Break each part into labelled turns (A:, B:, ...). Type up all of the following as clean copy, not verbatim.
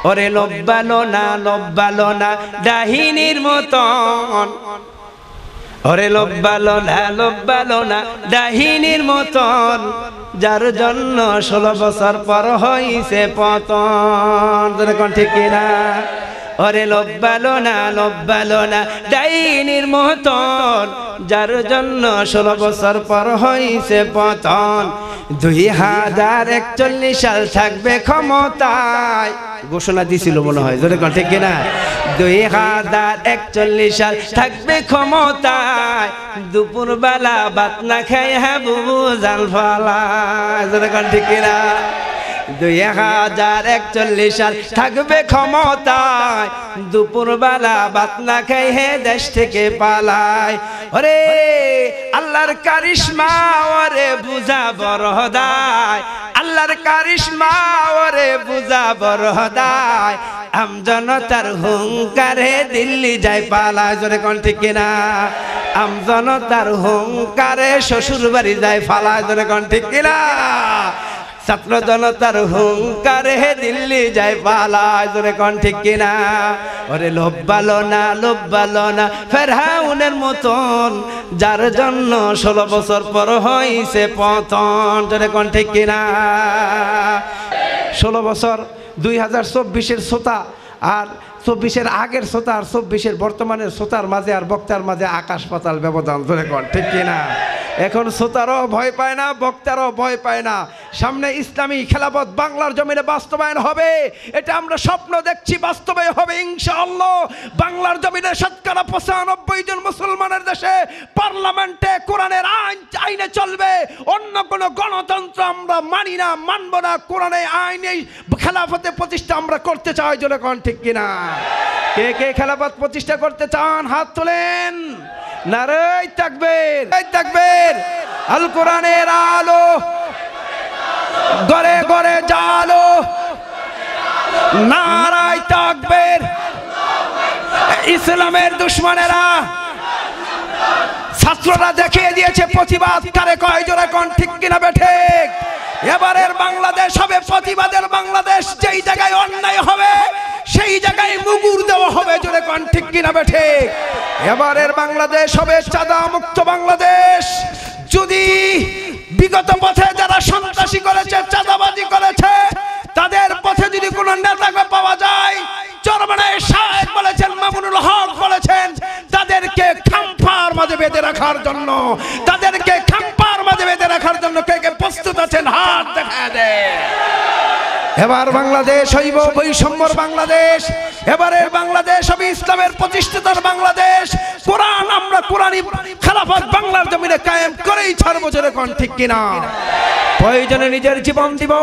A: ওরে লব্বালো না ডাহিনীর মতন, ওরে লব্বালো না ডাহিনীর মতন, যার জন্য 16 বছর পর হইছে পতন। কোন ঠিক কিনা? ওরে লব্বালো না ডাইনির মতন, যার জন্য 16 বছর পর হইছে পতন। 2041 সাল থাকবে ক্ষমতায়, ঘোষণা দিছিল মনে হয়, জোরে কোন ঠিক কিনা? 2041 সাল থাকবে ক্ষমতায়, দুপুরবেলা ভাত না খাই হাবুবু জাল ফালায়, জোরে কোন ঠিক কিনা? 2041 সাল থাকবে ক্ষমতায়, দুপুরবেলা ভাত না খাই হে দেশ থেকে পালায়। ওরে আল্লাহর কারিশমা ওরে বুঝা বরহদায়, আল্লাহর কারিশমা ওরে বুঝা বরহদায়, আমজনতার হুঙ্কারে দিল্লি যায় পালায়, জোরে কোন ঠিক কিনা? আমজনতার হুঙ্কারে শ্বশুর বাড়ি যায় ফালায়, জোরে কোন ঠিক কিনা? ছাত্র জনতার হুঙ্কারে দিল্লি যায় পালায়, জোরে কোন ঠিক কিনা? ওরে লব্বালো না ফেরাউনের মতন, যার জন্য 16 বছর পর হইছে পতন, জোরে কোন ঠিক কিনা? 16 বছর 2024-এর শ্রোতা আর 24-এর আগের শ্রোতা আর 24-এর বর্তমানের শ্রোতার মাঝে আর বক্তার মাঝে আকাশ পাতাল ব্যবধান, জোরে কোন ঠিক কিনা? এখন শ্রোতারও ভয় পায় না, বক্তারও ভয় পায় না। সামনে ইসলামী খেলাফত বাংলার জমিনে বাস্তবায়ন হবে, এটা আমরা স্বপ্ন দেখছি, বাস্তবায়ন হবে ইনশাআল্লাহ। বাংলার জমিনে 95% জন মুসলমানের দেশে পার্লামেন্টে কোরআনের আইনে চলবে। অন্য কোনো গণতন্ত্র আমরা মানি না, মানব না। কোরআনের আইনে খেলাফতে প্রতিষ্ঠা আমরা করতে চাই, জোরে কোন ঠিক কিনা? কে কে খেলাফত প্রতিষ্ঠা করতে চান হাত তোলেন। নারে তাকবীর, তাকবীর। আল কোরআনের আলো ঘরে ঘরে জালো, নারায়ে তাকবীর। ইসলামের দুশমনেরা ছাত্ররা দেখিয়ে দিয়েছে প্রতিবাদ কারে কয়, জোরে কোন ঠিক কিনা বেঠিক? এবারের বাংলাদেশ হবে প্রতিবাদের বাংলাদেশ। যেই জায়গায় অন্যায় হবে সেই জায়গায় মুগুর দেওয়া হবে, জোরে কোন ঠিক কিনা বেঠিক? এবারের বাংলাদেশ হবে চাঁদা মুক্ত বাংলাদেশ। যদি বিগত পথে যারা সন্ত্রাসী করেছে, চাঁদাবাজি করেছে, তাদের পথে যদি কোনো নেতাকে পাওয়া যায়, চরমনায় শায়েখ বলেছেন, মামুনুল হক বলেছেন, তাদেরকে খাম্পার মাঝে বেঁধে রাখার জন্য, তাদেরকে খাম্পার মাঝে বেঁধে রাখার জন্য কে কে প্রস্তুত আছেন হাত দেখা দেয়। এবার বাংলাদেশ হইব বৈষম্যর বাংলাদেশ। এবারের বাংলাদেশ হবে ইসলামের প্রতিষ্ঠাতার বাংলাদেশ। কোরআন আমরা কোরআনী খেলাফত বাংলার জমিনে কায়েম করেই ছাড়বো, জোরে কোন ঠিক কিনা? প্রয়োজনে নিজের জীবন দিব,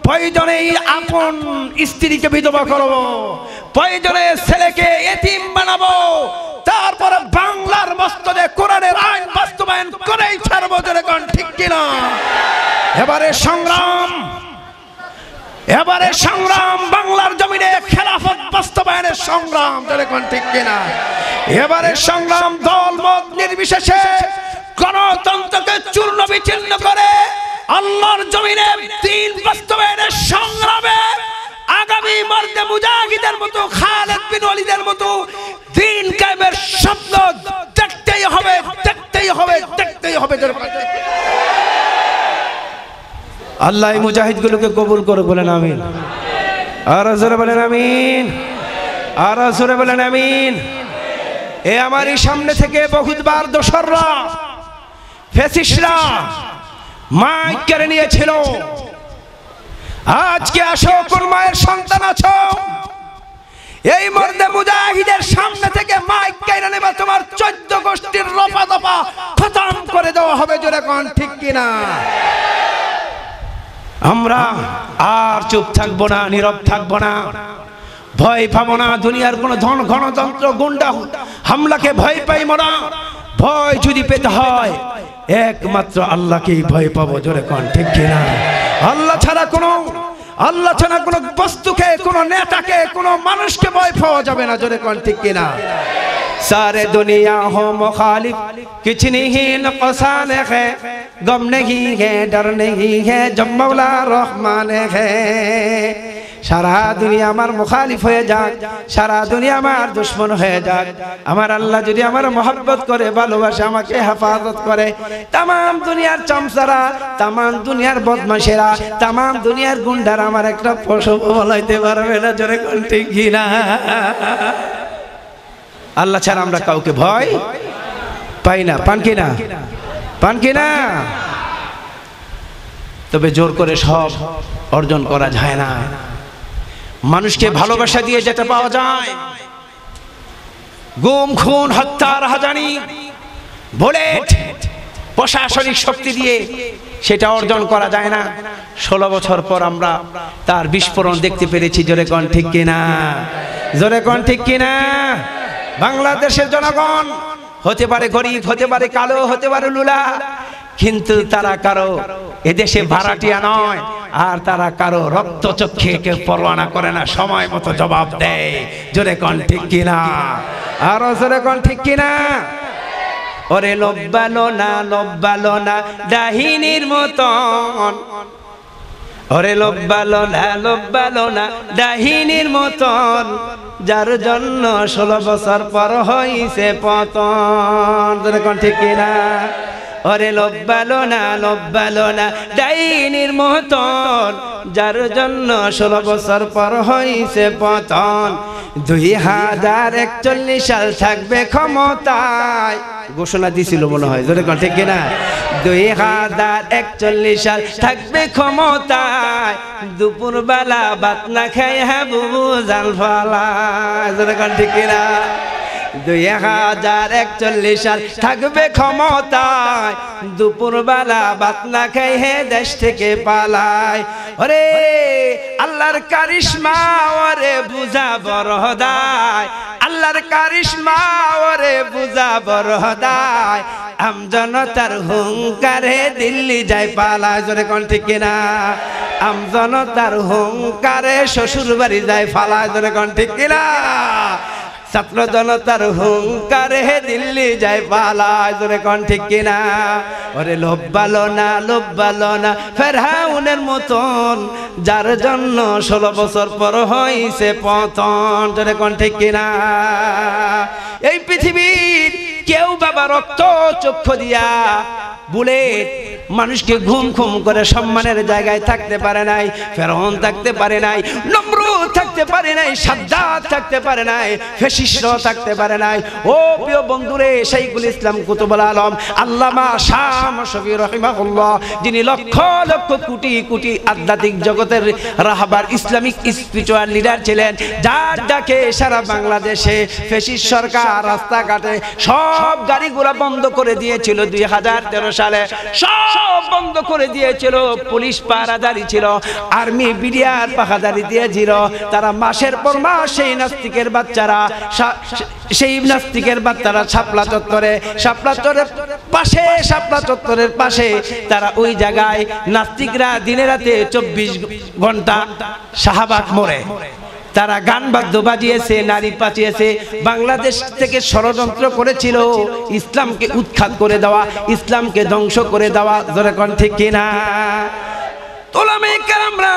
A: প্রয়োজনে আপন স্ত্রীকে বিধবা করব, প্রয়োজনে ছেলেকে এতিম বানাবো, তারপরে বাংলার মস্তদে কোরআনের আইন বাস্তবায়ন করেই ছাড়বো, জোরে কোন ঠিক কিনা? এবারে সংগ্রাম, এবারে সংগ্রাম বাংলার জমিনে খেলাফত বাস্তবায়নের সংগ্রাম, জোরে কোন ঠিক কিনা? এবারে সংগ্রাম দল মত নির্বিশেষে গণতন্ত্রকে চূর্ণ বিচ্ছিন্ন করে আল্লাহর জমিনে দ্বীন বাস্তবায়নের সংগ্রামে আগামী মর্দে মুজাহিদের মতো, খালেদ বিন ওয়ালিদের মতো দ্বীন কায়েমের স্বপ্ন দেখতেই হবে, দেখতেই হবে, দেখতেই হবে। আল্লাহ এই মুজাহিদগুলোকে কবুল করে বলেন আমিন। আর জোরে বলেন আমিন, আর জোরে বলেন আমিন। এ আমারই সামনে থেকে বহুতবার দোসররা, ফ্যাসিস্টরা মাইক কেড়ে নিয়েছিল। আজকে আসো, কোন মায়ের সন্তান আছো, এই মর্দে মুজাহিদের সামনে থেকে মাইক কেড়ে নেবে, তোমার 14 গোষ্ঠীর রফা দফা খতম করে দেওয়া হবে, জোরে কোন ঠিক কিনা? আমরা আর চুপ থাকবো না, নীরব থাকবো না, ভয় পাবো না। দুনিয়ার কোন গণতন্ত্র গুন্ডা হামলাকে ভয় পাইব না। ভয় যদি পেতে হয় একমাত্র আল্লাহকেই ভয় পাবো, জোরে কোন ঠিক কিনা? আল্লাহ ছাড়া কোনো বস্তুকে, কোনো নেতাকে, কোনো মানুষকে ভয় পাওয়া যাবে না, জোরে কোন ঠিক কিনা? सारे दुनिया हो मुखालिफ कुछ नहीं नुकसान है, गम नहीं है, डर नहीं है, जब मौला रहमान है। সারা দুনিয়া আমার মুখালিফ হয়ে যাক, সারা দুনিয়া আমার দুশ্মন হয়ে যাক, আমার আল্লাহ যদি আমার মহব্বত করে, ভালোবাসে, আমাকে হেফাজত করে, তামাম দুনিয়ার চামচারা, তামাম দুনিয়ার বদমাশেরা, তামাম দুনিয়ার গুন্ডারা আমার একটা পশু বলাইতে পারবে না। জোরে কোন ঠিক কিনা? আল্লাহ ছাড়া আমরা কাউকে ভয় পাই না। পান কিনা? পান কিনা? তবে জোর করে সব অর্জন করা যায় না। মানুষকে ভালোবাসা দিয়ে যেটা পাওয়া যায়, গুম খুন হত্যা রাহাজানি বুলেট প্রশাসনিক শক্তি দিয়ে সেটা অর্জন করা যায় না। 16 বছর পর আমরা তার বিস্ফোরণ দেখতে পেরেছি। জোরে কোন ঠিক কিনা? জোরে কোন ঠিক কিনা? বাংলাদেশের জনগণ হতে পারে গরিব, হতে পারে কালো, হতে পারে লুলা, কিন্তু তারা কারো এদেশে ভাড়াটিয়া নয়, আর তারা কারো রক্ত চক্ষে কেউ পরোয়া করে না, সময় মতো জবাব দেয়। জোরে কোন ঠিক কিনা? আরো জোরে কোন ঠিক কিনা? ওরে লব্বালো না ডাহিনীর মতন, ওরে লব্বালো না ডাহিনীর মতন, যার জন্য 16 বছর পর হইছে পতন। জোরে কোন ঠিক কিনা? ওরে লব্বালো না ডাইনির মতন, যার জন্য 16 বছর পর হইছে পতন। 2041 সাল থাকবে ক্ষমতায়, ঘোষণা দিছিল মনে হয়। জোরে কোন ঠিক কিনা? 2041 সাল থাকবে ক্ষমতায়, দুপুর বেলা ভাত না খাই হাবু জাল ফালা। জোরে কোন ঠিক কিনা? 2041 সাল থাকবে ক্ষমতায়, দুপুর বেলা ভাত না খাই হে দেশ থেকে পালায়। ওরে আল্লাহর কারিশমা ওরে বুঝা বড় দায়, আল্লাহর কারিশমা ওরে বুঝা বড় দায়, আমজনতার হুঙ্কারে দিল্লি যায় পালায়। জোরে কোন ঠিক কিনা? আমজনতার হুঙ্কারে শ্বশুর বাড়ি যায় ফালায়। জোরে কোন ঠিক কিনা? ছাত্র জনতার হুঙ্কারে দিল্লি যায় পালায়। জোরে কোন ঠিক কিনা? ওরে লব্বালো না ফেরাউনের মতন, যার জন্য 16 বছর পর হইছে পতন। জোরে কোন ঠিক কিনা? এই পৃথিবীর কেউ বাবা রক্ত চক্ষু দিয়া বুলেট মানুষকে ঘুম ঘুম করে সম্মানের জায়গায় থাকতে পারে নাই। ফেরাউন থাকতে পারে নাই, নমরুদ থাকতে পারে নাই, সাদ্দাত থাকতে পারে নাই, ফ্যাসিস্টরা থাকতে পারে নাই। ও প্রিয় বন্ধুরে, শাইখুল ইসলাম কুতুবুল আলম আল্লামা শাহ শফি রাহিমাহুল্লাহ, যিনি লক্ষ লক্ষ কোটি কোটি আধ্যাত্মিক জগতের রাহবার ইসলামিক স্পিরিচুয়াল লিডার ছিলেন, যার ডাকে সারা বাংলাদেশে ফ্যাসিস্ট সরকার রাস্তাঘাটে সব গাড়িগুলা বন্ধ করে দিয়েছিল। 2013 সালে সব বন্ধ করে দিয়েছিল। পুলিশ পাহারাদারি ছিল, আর্মি বিডিআর পাহারাদারি দিয়েছিল। তারা মাসের পর মাস সেই নাস্তিকের বাচ্চারা শাপলা চত্বরের পাশে তারা ওই জায়গায় নাস্তিকরা দিনে রাতে 24 ঘন্টা শাহবাগ মোড়ে তারা গান বাদ্য বাজিয়েছে, নারী পাঠিয়েছে, বাংলাদেশ থেকে ষড়যন্ত্র করেছিল ইসলামকে উৎখাত করে দেওয়া, ইসলামকে ধ্বংস করে দেওয়া। জোরে কোন ঠিক কিনা? উলামায়ে কেরামরা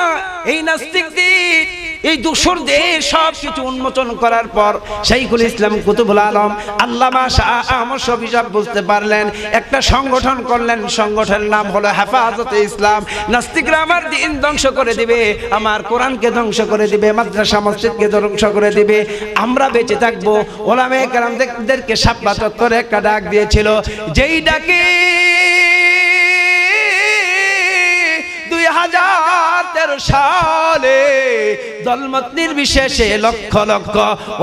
A: এই নাস্তিকদের, এই দূষরদের সব কিছু উন্মোচন করার পর শাইখুল ইসলাম কুতুবুল আলম আল্লামা শাহ আহমদ শফী সাহেব বুঝতে পারলেন, একটা সংগঠন করলেন। সংগঠনের নাম হলো হেফাজতে ইসলাম। নাস্তিকরা আমার দিন ধ্বংস করে দিবে, আমার কোরআনকে ধ্বংস করে দিবে, মাদ্রাসা মসজিদকে ধ্বংস করে দিবে, আমরা বেঁচে থাকবো। উলামায়ে কেরামদেরকে শাপলা চত্বরে একটা ডাক দিয়েছিল, যেই ডাকে 2013 সালে দলমত নির্বিশেষে লক্ষ লক্ষ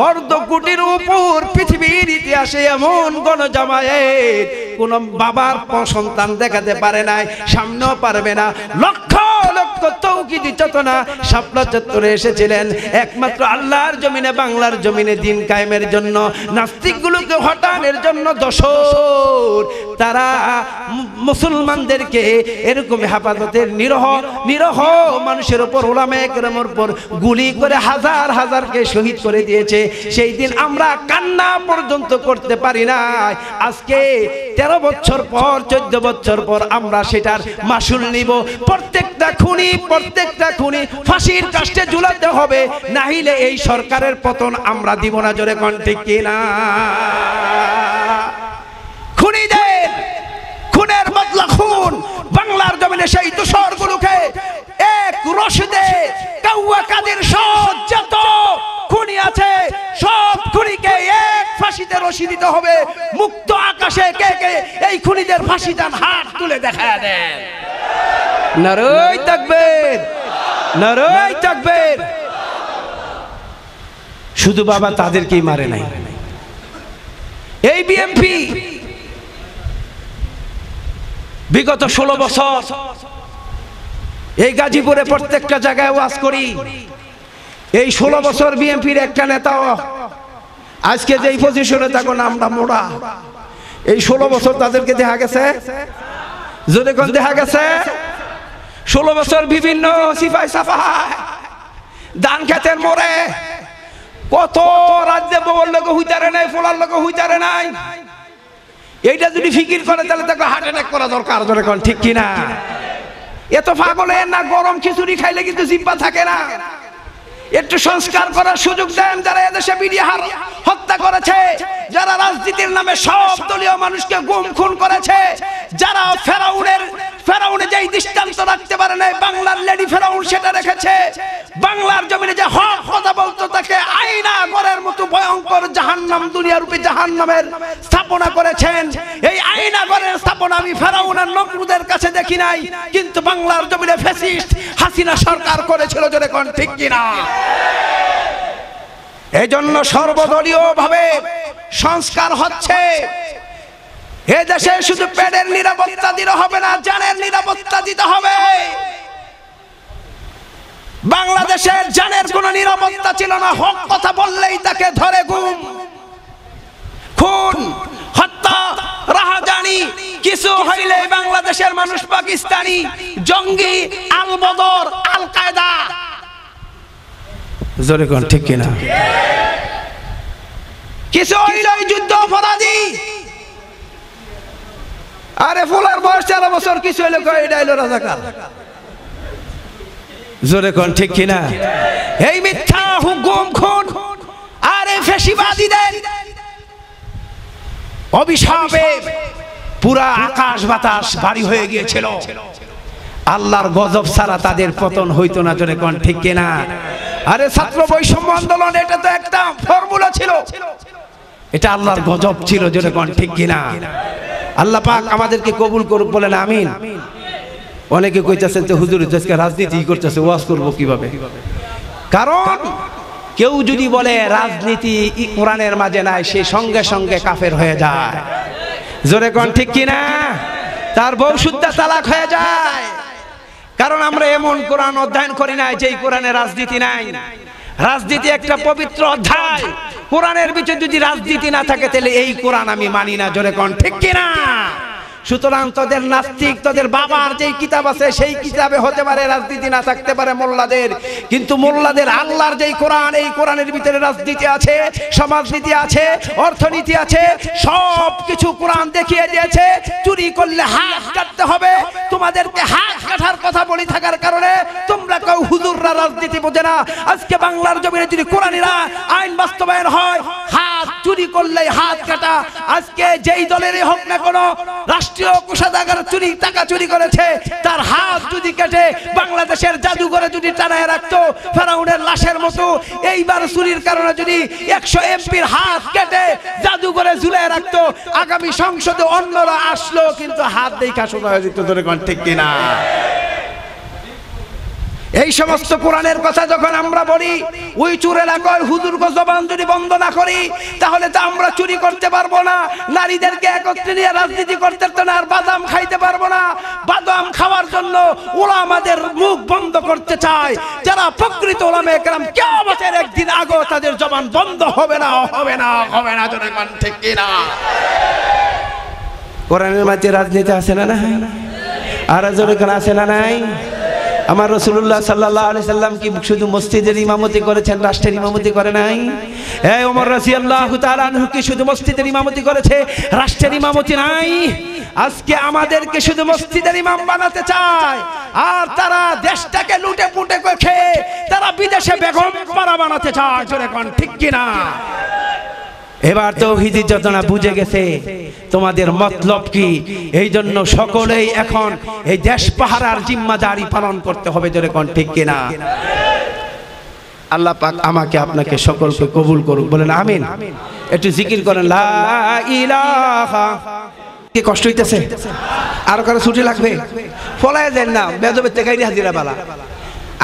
A: অর্ধ কোটির উপর পৃথিবীর ইতিহাসে এমন গণজামায়াত কোন বাবার সন্তান দেখাতে পারে নাই, সামনেও পারবে না। লক্ষ লক্ষ তৌহিদি চেতনা শাপলা চত্বরে এসেছিলেন একমাত্র আল্লাহর জমিনে, বাংলার জমিনে দিন কায়েমের জন্য, নাস্তিকগুলোকে হটানোর জন্য। দোসর তারা মুসলমানদেরকে এরকম হেফাজতের নিরহ মানুষের উপর, উলামায়ে কেরামের উপর গুলি করে হাজার হাজারকে শহীদ করে দিয়েছে। সেই দিন আমরা কান্না পর্যন্ত করতে পারি নাই। আজকে 13 বছর পর, 14 বছর পর আমরা সেটার মাসুল নিব। প্রত্যেকটা খুনি প্রত্যেকটা খুনি ফাঁসির কাস্টে ঝুলাতে হবে, না হলে এই সরকারের পতন আমরা দিব না। জোরে কোন ঠিক কিনা? খুনিদের খুনের বদলা খুন। বাংলার জমিনে সেই দোসরগুলোকে এক রশিদে কাউয়া কাদের সহ যত খুনি আছে সব খুনিকে এক ফাঁসিতে রশি দিতে হবে। মুক্ত আকাশে কে কে এই খুনিদের ফাঁসি দেন, হাত তুলে দেখা দেন। নারায়ে তাকবীর, নারায়ে তাকবীর। শুধু বাবা তাদেরকেই মারে নাই, এই বিএনপি বিগত 16 বছর এই গাজীপুরে প্রত্যেকটা জায়গায় ওয়াজ করি। এই 16 বছর বিএনপির একটা নেতাও আজকে যেই পজিশনে থাকো নামটা মোড়া, এই 16 বছর তাদেরকে দেখা গেছে? যদি কোন দেখা গেছে? 16 বছর বিভিন্ন সিপাই সাফাই ধান খেতের মোড়ে কত রাজ্যে বউর লোক হইতারে নাই, ফোলার লোক হইতারে নাই। এইটা যদি ফিকির করে তাহলে তাকে হার্ট অ্যাটাক করা দরকার। ধরে কোন ঠিক কিনা? এত পাগলের না, গরম খিচুড়ি খাইলে কিন্তু জিব্বা থাকে না। একটু সংস্কার করার সুযোগ দেন। যারা এদেশে মিডিয়া হত্যা করেছে, যারা রাজনীতির নামে সব দলীয় মানুষকে গুম খুন করেছে, যারা ফেরাউনে যেই দৃষ্টান্ত রাখতে পারে নাই, বাংলার লেডি ফেরাউন সেটা রেখেছে। বাংলার জমিনে যে হক কথা বলতো তাকে আয়না ঘরের মতো ভয়ঙ্কর জাহান্নাম, দুনিয়া রূপী জাহান্নামের স্থাপনা করেছেন। এই আয়না ঘরের স্থাপনা আমি ফেরাউন আর নমরুদের কাছে দেখি নাই, কিন্তু বাংলার জমিনে ফ্যাসিস্ট হাসিনা সরকার করেছিল। জোরে কোন ঠিক কিনা? এই জন্য সর্বদলীয় ভাবে সংস্কার হচ্ছে। এ দেশে শুধু পেটের নিরাপত্তা দিতে হবে না, জানের নিরাপত্তা দিতে হবে। বাংলাদেশের জানের কোনো নিরাপত্তা ছিল না। হক কথা বললেই তাকে ধরে গুম, খুন, হত্যা, রাহাজানি কিছু হইলে বাংলাদেশের মানুষ পাকিস্তানি জঙ্গি, আল বদর, আল কায়দা। জোরে কোন ঠিক কিনা? কিছু হইলে যুদ্ধ অপরাধী। আরে ফুলার বয়স 4 বছর, কিছু হইলে কয় এটা হইলো রাজাকার। জোরে কোন ঠিক কিনা? এই মিথ্যা হুকুম খুন আর এই ফ্যাসিবাদীদের অভিশাপে পুরা আকাশ বাতাস ভারী হয়ে গিয়েছিল। আল্লাহর গজব ছাড়া তাদের পতন হইতো না। জোরে কোন ঠিক কিনা? আরে ছাত্র বৈষম্য আন্দোলন এটা তো একটা ফর্মুলা ছিল, এটা আল্লাহর গজব ছিল। জোরে কোন ঠিক কিনা? আল্লাহ পাক আমাদেরকে কবুল করুক, বলেন আমিন। অনেকে কইতেছেন তো হুজুর আজকে রাজনীতি করতেছে, ওয়াজ করবো কিভাবে? কারণ কেউ যদি বলে রাজনীতি কোরআনের মাঝে নাই, সে সঙ্গে সঙ্গে কাফের হয়ে যায়। জোরে কোন ঠিক কিনা? তার বউ শুদ্ধা তালাক হয়ে যায়। কারণ আমরা এমন কোরআন অধ্যয়ন করি নাই যেই কোরআনে রাজনীতি নাই। রাজনীতি একটা পবিত্র অধ্যায়। কোরআনের ভিতরে যদি রাজনীতি না থাকে তাহলে এই কোরআন আমি মানি না। জোরে কোন ঠিক কিনা? সুতরাং তোদের নাস্তিক, তোদের বাবার যেই কিতাব আছে সেই কিতাবে হতে পারে রাজনীতি না থাকতে পারে মোল্লাদের, কিন্তু মোল্লাদের আল্লাহর যেই কোরআন, এই কোরআনের ভিতরে রাজনীতি আছে, সমাজনীতি আছে, অর্থনীতি আছে, সব কিছু কোরআন দেখিয়ে দিয়েছে। চুরি করলে হাত কাটতে হবে। তোমাদেরকে হাত কাটার কথা বলি থাকার কারণে তোমরা কেউ হুজুররা রাজনীতি বোঝে না। আজকে বাংলার জমিনে যদি কোরআনিরা আইন বাস্তবায়ন হয়, হাত চুরি করলে হাত কাটা। আজকে যেই দলেরই হোক না কোনো রাষ্ট্রীয় কোষাগার চুরি, টাকা চুরি করেছে, তার হাত যদি কেটে বাংলাদেশের জাদুঘরে যদি টানায় রাখতো ফেরাউনের লাশের মতো, এইবার চুরির কারণে যদি 100 এমপির হাত কেটে জাদুঘরে ঝুলিয়ে রাখতো, আগামী সংসদে অন্যরা আসলো কিন্তু হাত দেখা শোনা হয়ে যেত। ধরে কোন ঠিক কিনা? এই সমস্ত কোরআনের কথা যখন আমরা বলি, ওই চোর এলাকার হুজুরকে জবান যদি বন্ধ না করি তাহলে তো আমরা চুরি করতে পারবো না, নারীদেরকে একত্রে নিয়ে রাজনীতি করতে পারবো না, আর বাদাম খাইতে পারবো না। বাদাম খাওয়ার জন্য ওলামাদের মুখ বন্ধ করতে চায়। যারা প্রকৃত ওলামায়ে কেরাম, কিয়ামতের একদিন আগে তাদের জবান বন্ধ হবে না, হবে না, হবে না। জোরে কোন ঠিক কিনা? কোরআনের মাঝে রাজনীতি আছে না নাই? আর জোরে কোন আছে না নাই? আমার রাসূলুল্লাহ সাল্লাল্লাহু আলাইহি সাল্লাম কি শুধু মসজিদের ইমামতি করেছেন, রাষ্ট্রের ইমামতি করে নাই? এই ওমর রাদিয়াল্লাহু তাআলা আনহু কি শুধু মসজিদের ইমামতি করেছে, রাষ্ট্রের ইমামতি নাই? আজকে আমাদেরকে শুধু মসজিদের ইমাম বানাতে চায়। আর তারা দেশটাকে লুটে পুটে করে খেয়ে তারা বিদেশে বেগম পাড়া বানাতে চায়, জোরে কোন ঠিক কিনা? এবার তৌহিদি যতনা বুঝে গেছে তোমাদের মতলব কি, এই জন্য সকলেই এখন এই দেশ পাহারার জিম্মাদারি পালন করতে হবে, জোরে কোন ঠিক কিনা? আল্লাহ পাক আমাকে আপনাকে সকলকে কবুল করুক, বলেন আমিন। একটু জিকির করেন লা ইলাহা। কি কষ্ট হইতেছে? আর কারো ছুটি লাগবে? ফলায় দেন না, বেদবের থেকে হাজিরা বালা।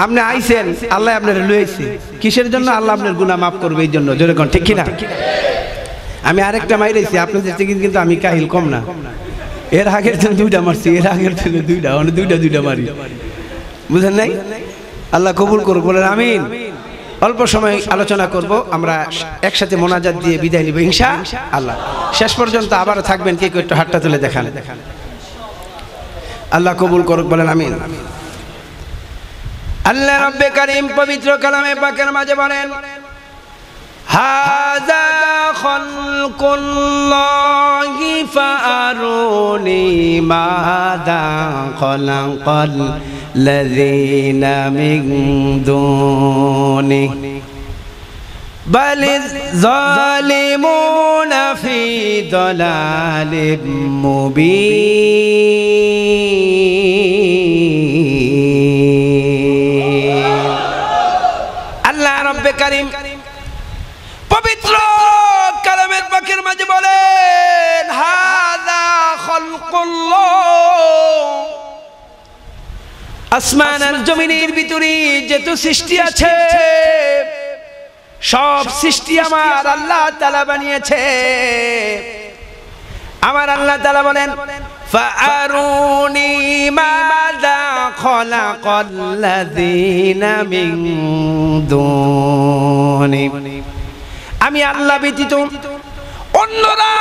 A: আপনি আইছেন, আল্লাহ আপনার লইছে কিসের জন্য? আল্লাহ আপনার গুনাহ মাফ করবে এই জন্য, জোরে কোন ঠিক কিনা? আমি আরেকটা মাইরেছি আপনাদের থেকে, কিন্তু আমি কাহিল কম না। এর আগের দিন দুইটা মারছি, এর আগের দিন দুইটা মারি, বুঝেন নাই? আল্লাহ কবুল করুক, বলেন আমিন। অল্প সময় আলোচনা করব, আমরা একসাথে মোনাজাত দিয়ে বিদায় নিব ইনশাআল্লাহ। শেষ পর্যন্ত আবার থাকবেন, কে একটু হাতটা তুলে দেখান। আল্লাহ কবুল করুক, বলেন আমিন। আল্লাহ রব্বে কারীম পবিত্র কালামে পাকের মাঝে বলেন, হাযা খালকুল্লাহি ফাআরুনি মাযা খালাকাল লাযীনা মিন দুনি বালিয যালিমুনা ফি দালালিম মুবিন। আল্লাহ রব্বে কারীম পবিত্র কালামের পাকের মাঝে বলেন, হাযা খালকুল্লাহ, আসমান আর জমিনের ভিতরে যত সৃষ্টি আছে সব সৃষ্টি আমার আল্লাহ তাআলা বানিয়েছে। আমার আল্লাহ তাআলা বলেন, ফাআরুনি মাযা খালাকাল্লাযীনা মিন দুনি। আমি আল্লাহ ব্যতীত অন্যরা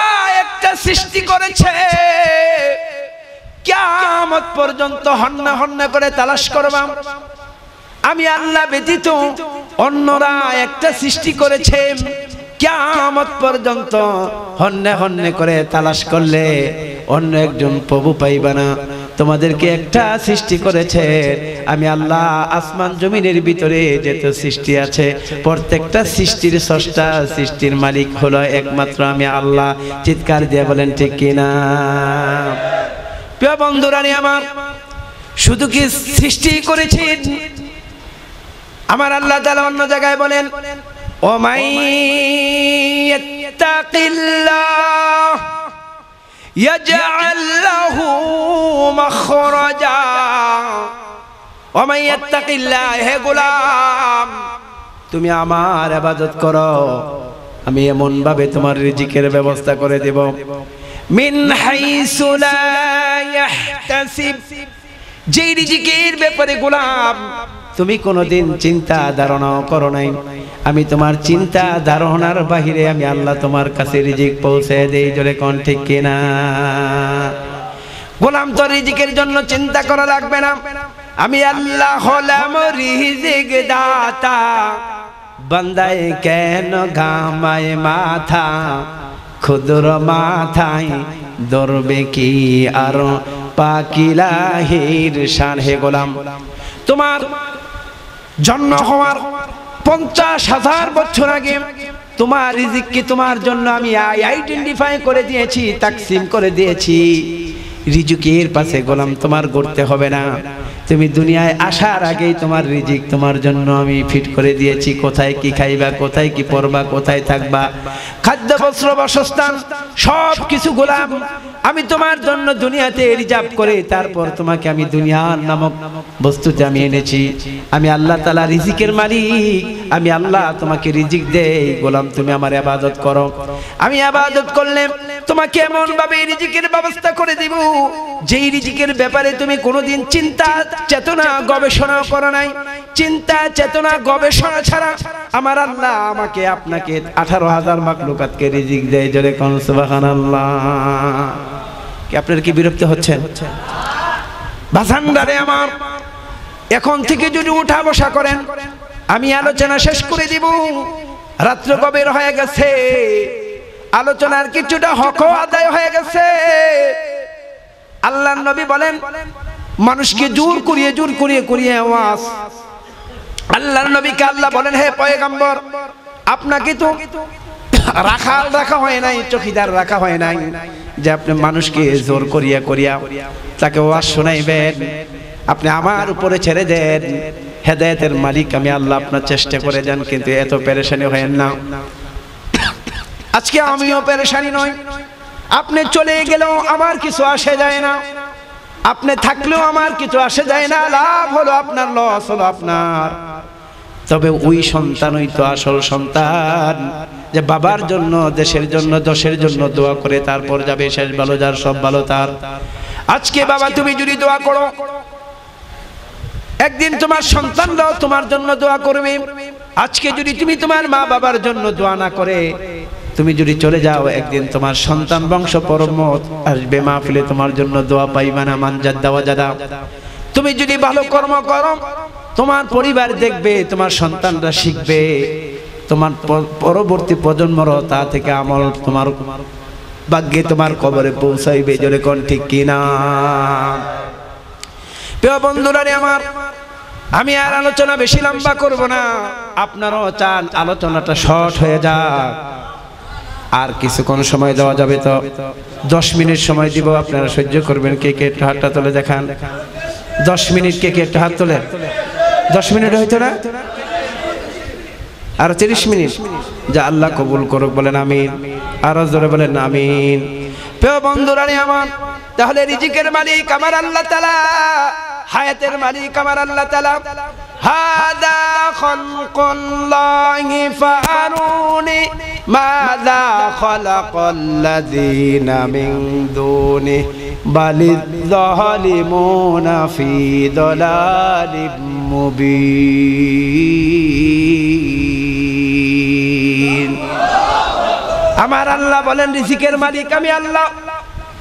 A: একটা সৃষ্টি করেছে, কিয়ামত পর্যন্ত হন্না হন্না করে তালাশ করবা। আমি আল্লাহ ব্যতীত অন্যরা একটা সৃষ্টি করেছে, কিয়ামত পর্যন্ত হন্নে হন্নে করে তালাশ করলে অন্য একজন প্রভু পাইবা না। তোমাদেরকে একটা সৃষ্টি করেছে আমি আল্লাহ। আসমান জমিনের ভিতরে যত সৃষ্টি আছে প্রত্যেকটা সৃষ্টির স্রষ্টা, সৃষ্টির মালিক হলো একমাত্র আমি আল্লাহ। চিৎকার দিয়ে বলেন ঠিক কিনা? প্রিয় বন্ধুরা আমার, শুধু কি সৃষ্টি করেছেন? আমার আল্লাহ তাআলা অন্য জায়গায় বলেন, ও মাই ইয়াত্তাকিল্লাহ ইয়াজআল লাহু মাখরাজা। ও মাই ইয়াত্তাকিল্লাহ, হে গোলাম তুমি আমার ইবাদত করো, আমি এমন ভাবে তোমার রিজিকের ব্যবস্থা করে দেব, মিন হাইসু লা ইয়াহতাসিব, যে রিজিকের ব্যাপারে গোলাম তুমি কোনোদিন চিন্তা ধারণা করো নাই, আমি তোমার চিন্তা ধারণার বাহিরে আমি আল্লাহ তোমার কাছে রিজিক পৌঁছে দেই। জোরে কোন ঠিক কিনা? গোলাম তো রিজিকের জন্য চিন্তা করা লাগবে না, আমি আল্লাহ হলাম রিজিক দাতা। বান্দায় কেন ঘামায় মাথা, ক্ষুদ্র মাথায় ধরবে কি আর পাকিলাহির শান। হে গোলাম, তোমার জন্ম হওয়ার 50,000 বছর আগে তোমার রিজিককে তোমার জন্য আমি আইডেন্টিফাই করে দিয়েছি, তাকসিম করে দিয়েছি। রিজিকের পাশে গোলাম তোমার করতে হবে না, তুমি দুনিয়ায় আসার আগেই তোমার রিজিক তোমার জন্য আমি ফিট করে দিয়েছি। কোথায় কি খাইবা, কোথায় কি পরবা, কোথায় থাকবা, খাদ্য বস্ত্র বাসস্থান সব কিছু গোলাম আমি তোমার জন্য দুনিয়াতে রিজার্ভ করে তারপর তোমাকে আমি দুনিয়ার নামক বস্তুতে আমি এনেছি। আমি আল্লাহ তাআলা রিজিকের মালিক, আমি আল্লাহ তোমাকে রিজিক দেই। গোলাম তুমি আমার ইবাদত করো, আমি ইবাদত করলে তোমাকে এমন ভাবে রিজিকের ব্যবস্থা করে দিব যেই রিজিকের ব্যাপারে তুমি কোনোদিন চিন্তা চেতনা গবেষণা করো নাই। চিন্তা চেতনা গবেষণা ছাড়া আমার আল্লাহ আমাকে আপনাকে 18,000 মাখলুকাতকে রিজিক দেয়। জোরে কোন সুবহানাল্লাহ। কি আপনার কি বিরক্ত হচ্ছেন? বাজানদারে আমার, এখন থেকে যদি উঠা বসা করেন আমি আলোচনা শেষ করে দিব। রাত্র গভীর হয়ে গেছে, আলোচনার কিছুটা হক আদায় হয়ে গেছে। আল্লাহর নবী বলেন, মানুষকে জোর করিয়ে আওয়াজ। আল্লাহর নবীকে আল্লাহ বলেন, হে পয়গম্বর, আপনাকে তো রাখাল রাখা হয় নাই, চৌকিদার রাখা হয় নাই যে আপনি মানুষকে জোর করিয়া তাকে ওয়াজ শোনাইবেন। আপনি আমার উপরে ছেড়ে দেন, হেদায়েতের মালিক আমি আল্লাহ, আপনার চেষ্টা করে যান, কিন্তু এত পেরেশানি হয়েন না। আজকে আমিও পেরেশানি নই, আপনি চলে গেলেও আমার কিছু আসে যায় না, আপনি থাকলেও আমার কিছু আসে যায় না। লাভ হলো আপনার, লস হলো আপনার। তবে ওই সন্তানই তো আসল সন্তান, যে বাবার জন্য, দেশের জন্য, দশের জন্য দোয়া করে তারপর যাবে। শেষ ভালো যার, সব ভালো তার। আজকে বাবা তুমি যদি দোয়া করো, একদিন তোমার সন্তানরাও তোমার জন্য দোয়া করবে। আজকে যদি তুমি তোমার মা বাবার জন্য দোয়া না করে তুমি যদি চলে যাও, একদিন তোমার সন্তান বংশ পরমত আসবে মাহফিলে, তোমার জন্য দোয়া পাইবা না। মানজাদ দাওয়া জাদা। তুমি যদি ভালো কর্ম করো, তোমার পরিবার দেখবে, তোমার সন্তানরা শিখবে, তোমার পরবর্তী প্রজন্মরও তা থেকে আমল তোমার ভাগ্যে তোমার কবরে পৌঁছাইবে। জোরে কোন ঠিক কিনা? প্রিয় বন্ধুরা আমার, আমি আর আলোচনা বেশি লম্বা করব না। আপনারাও চান আলোচনাটা শর্ট হয়ে যাক, আর কিছুক্ষণ সময় দেওয়া যাবে তো 10 মিনিট সময় দিব, আপনারা সহ্য করবেন। কে কে একটু হাতটা তুলে দেখান। 10 মিনিট কে কে একটু হাত তোলে? 10 মিনিট হইতো না? আর 30 মিনিট? যা আল্লাহ কবুল করুক, বলেন আমিন। আর জোরে বলেন আমিন। প্রিয় বন্ধুরা আমার, তাহলে রিজিকের মালিক আমার আল্লাহ তাআলা, হায়াতের মালিক আমার আল্লাহ তাআলা। হাদা খালকুল্লাহি ফারুনি মাযা খালাকাল্লাযীনা মিন দুনি বালিয যালিমুনা ফি দালালিম মুবিন। আমার আল্লাহ বলেন, রিজিকের মালিক আমি আল্লাহ।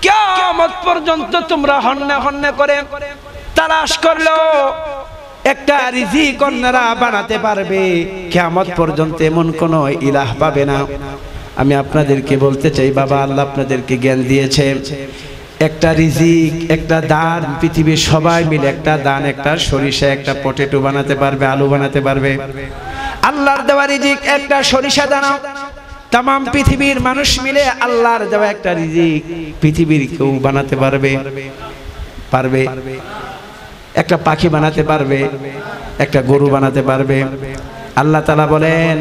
A: কিয়ামত পর্যন্ত তোমরা হন্যে করে তালাশ করলো একটা রিজিক অন্যরা বানাতে পারবে, কিয়ামত পর্যন্ত এমন কোন ইলাহ পাবে না। আমি আপনাদেরকে বলতে চাই, বাবা আল্লাহ আপনাদেরকে জ্ঞান দিয়েছে, একটা রিজিক, একটা দান পৃথিবীর সবাই মিলে একটা দান, একটা সরিষা, একটা পটেটো বানাতে পারবে, আলু বানাতে পারবে। আল্লাহর দেওয়া রিজিক একটা সরিষা দানা, তাম পৃথিবীর মানুষ মিলে আল্লাহর দেওয়া একটা রিজিক পৃথিবীর কেউ বানাতে পারবে? একটা পাখি বানাতে পারবে, একটা গরু বানাতে পারবে? আল্লাহ তাআলা বলেন,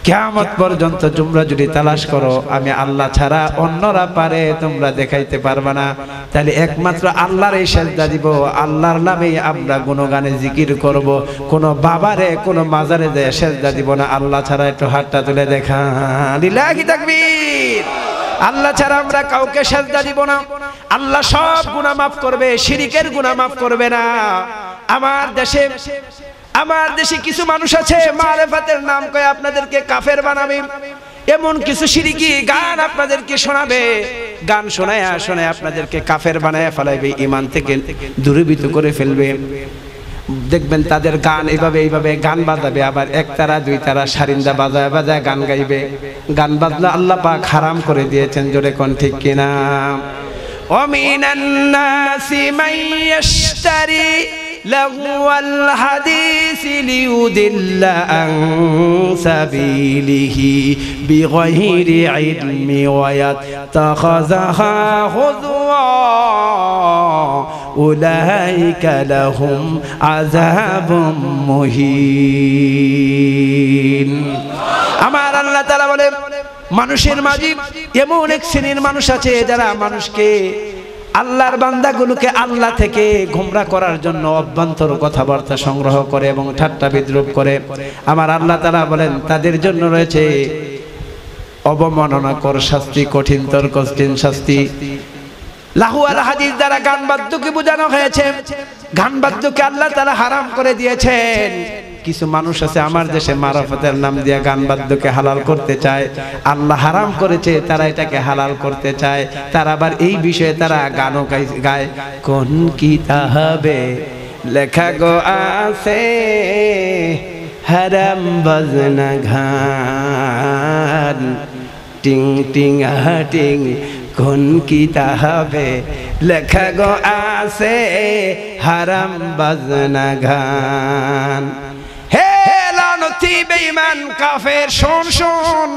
A: কিয়ামত পর্যন্ত তোমরা যদি তালাশ করো, আমি আল্লাহ ছাড়া অন্যরা পারে তোমরা দেখাইতে পারবে না। তাহলে একমাত্র আল্লাহর এই সেজদা দিব, আল্লাহর নামেই আমরা গুণগানে জিকির করব। কোন বাবারে, কোন মাজারে দেয় সেজদা দিব না আল্লাহ ছাড়া। একটু হাতটা তুলে দেখা, লিল্লাহি তাকবীর। আল্লাহ ছাড়া আমরা কাউকে সেজদা দিব না। আল্লাহ সব গুনাহ মাফ করবে, শিরকের গুনাহ মাফ করবে না। আমার দেশে কিছু মানুষ আছে, মারিফাতের নাম কয়ে আপনাদেরকে কাফের বানাবে, এমন কিছু শিরকি গান আপনাদেরকে শোনাবে, গান শোনায় আপনাদেরকে কাফের বানায় ফেলাইবে, ঈমান থেকে দূরীভূত করে ফেলবে। দেখবেন তাদের গান এইভাবে গান বাজাবে, আবার একতারা দুইতারা সারিন্দা বাজায় গান গাইবে। গান বাজনা আল্লাহ পাক হারাম করে দিয়েছেন। জোরে কোন ঠিক কিনা? ওয়ামিনান নাসি মাইয়াশতারি লাহওয়াল হাদিসি লিউদিল্লা আন সাবিলিহি বিগাইরি ইলমি ওয়া ইয়াত্তাখাযাহা হুযওয়া উলাইকা লাহুম আযাবুম মুহিন। আমার আল্লাহ তাআলা বলে, মানুষের মাঝে এমন এক শ্রেণীর মানুষ আছে যারা মানুষকে, আল্লাহর বান্দাগুলোকে আল্লাহ থেকে গোমরা করার জন্য অভ্যন্তর কথাবার্তা সংগ্রহ করে এবং ঠাট্টা বিদ্রুপ করে। আমার আল্লাহ তাআলা বলেন, তাদের জন্য রয়েছে অবমাননাকর শাস্তি, কঠিনতর কঠিন শাস্তি। লাহু আল হাদিস দ্বারা গান বাদ্যকে বোঝানো হয়েছে। গান বাদ্যকে আল্লাহ তাআলা হারাম করে দিয়েছেন। কিছু মানুষ আছে আমার দেশে মারাফতের নাম দিয়ে গান বাদ্যকে হালাল করতে চায়। আল্লাহ হারাম করেছে, তারা এটাকে হালাল করতে চায়। তারা আবার এই বিষয়ে তারা গানও গায়। কোন কিতাবে লেখা গো আছে হারাম বাজনা গান, টিং টিং টিং কোন কিতাবে লেখা গো আছে হারাম বাজনা গান। হে লানতি বেঈমান কাফের, শোন শোন,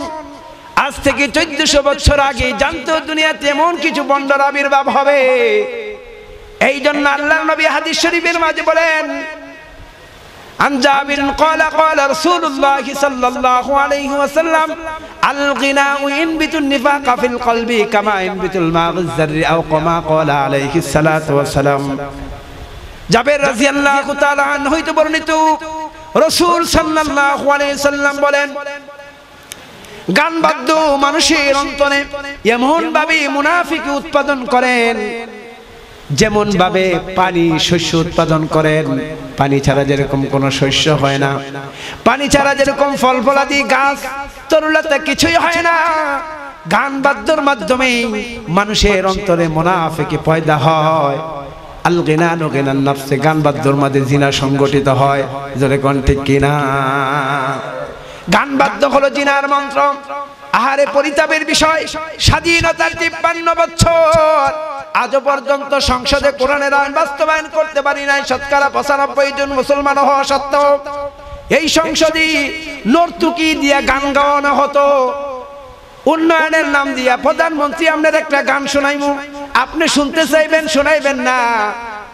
A: আজ থেকে 1400 বছর আগে জানতো দুনিয়াতে এমন কিছু বন্ডার আবির্ভাব হবে। এই জন্য আল্লাহর নবী হাদিস শরীফের মাঝে বলেন, আন জাবির ক্বালা ক্বালা রাসূলুল্লাহ সাল্লাল্লাহু আলাইহি ওয়াসাল্লাম আল গিনাউ ইনবিতুন নিফাকা ফিল কলবি কামা ইনবিতুল মা'আজ যাররি আও কামা ক্বালা আলাইহিস সালাতু ওয়াস সালাম। জাবের রাদিয়াল্লাহু তাআলা আনহু হইতে বর্ণিত, রাসূল সাল্লাল্লাহু আলাইহি ওয়াসাল্লাম বলেন, গান বাদ্য মানুষের অন্তরে এমন ভাবে মুনাফিকি উৎপাদন করেন যেমন ভাবে পানি শস্য উৎপাদন করেন। পানি ছাড়া যেরকম কোনো শস্য হয় না, পানি ছাড়া যেরকম ফল ফলাদি গাছ তরুলতা কিছুই হয় না, গান বাদ্যর মাধ্যমে মানুষের অন্তরে মুনাফিকি পয়দা হয়। আল গিনানু গিনান নাফসে, গান বাদ্যর মাঝে জিনা সংগঠিত হয়। জোরে কোন ঠিক কিনা? গান বাদ্য হলো জিনার মন্ত্র। আহারে পরিতাপের বিষয়, স্বাধীনতার 53 বছর আজও পর্যন্ত সংসদে কোরআনের আইন বাস্তবায়ন করতে পারি নাই। শতকরা 95 জন মুসলমান হওয়া সত্ত্বেও এই সংসদে নর্তকী দিয়া গান গাওয়ানো হতো। উন্নয়নের নাম দিয়া প্রধানমন্ত্রী আপনার একটা গান শোনাইমু, আপনি শুনতে চাইবেন, শোনাইবেন না,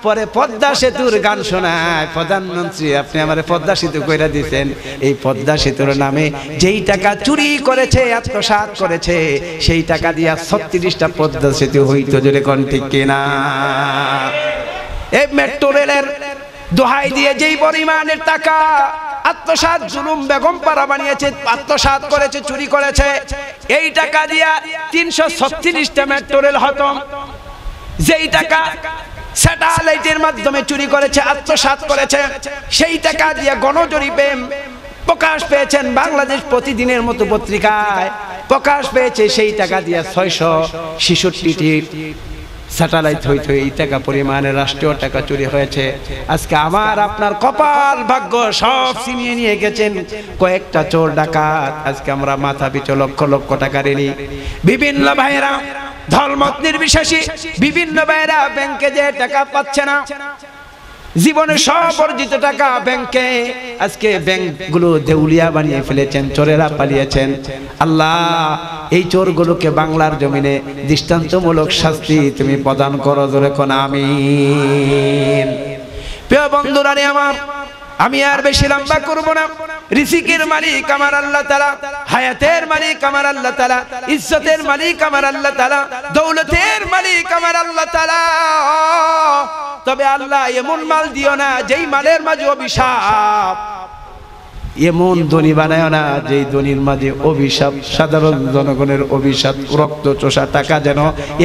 A: পরে পদ্মা সেতুর গান শোনায়। প্রধানমন্ত্রী আপনি আমারে পদ্মা সেতু কইরা দিয়েছেন, এই পদ্মা সেতুর নামে যেই টাকা চুরি করেছে, আত্মসাৎ করেছে, সেই টাকা দিয়া 36টা পদ্মা সেতু হইতো। জোরে কোন ঠিক কিনা? এই মেট্রো রেলের দোহাই দিয়ে যেই পরিমাণের টাকা আত্মসাৎ জুলুম বেগম পাড়া বানিয়েছে, আত্মসাৎ করেছে, চুরি করেছে, এই টাকা দিয়া 336টা মেট্রো রেল হতো। যেই টাকা স্যাটেলাইটের মাধ্যমে চুরি করেছে, আত্মসাৎ করেছে, সেই টাকা দিয়ে গণজরিপে প্রকাশ পেয়েছেন, বাংলাদেশ প্রতিদিনের মতো পত্রিকায় প্রকাশ পেয়েছে, সেই টাকা দিয়ে 666টি স্যাটেলাইট হইতো। এই টাকা পরিমাণের রাষ্ট্রীয় টাকা চুরি হয়েছে। আজকে আমার আপনার কপাল ভাগ্য সব ছিনিয়ে নিয়ে গেছেন কয়েকটা চোর ডাকাত। আজকে আমরা মাথা পিছু লক্ষ লক্ষ টাকা ঋণী। বিভিন্ন ভাইয়েরা ধর্মত নির্বিশেষে বিভিন্ন ভাইয়েরা ব্যাংকে যে টাকা পাচ্ছে না, জীবনে সব অর্জিত টাকা ব্যাংকে, আজকে ব্যাংকগুলো দেউলিয়া বানিয়ে ফেলেছেন, চোরেরা পালিয়েছেন। আল্লাহ এই চোরগুলোকে বাংলার জমিনে দৃষ্টান্তমূলক শাস্তি তুমি প্রদান করো। জোরে কোন আমিন। প্রিয় বন্ধুরা আমার, আমি আর বেশি লম্বা করব না। রিজিকের মালিক আমার আল্লাহ তাআলা, হায়াতের মালিক আমার আল্লাহ তাআলা, ইজ্জতের মালিক আমার আল্লাহ তাআলা, দৌলতের মালিক আমার আল্লাহ তাআলা। তবে আল্লাহ এমন মাল দিও না যেই মালের মাঝে অভিশাপ, এমন ধনী বানায় না যেই ধনীর মাঝে অভিশাপ, সাধারণ জনগণের অভিশাপ, রক্ত চোষা টাকা যেন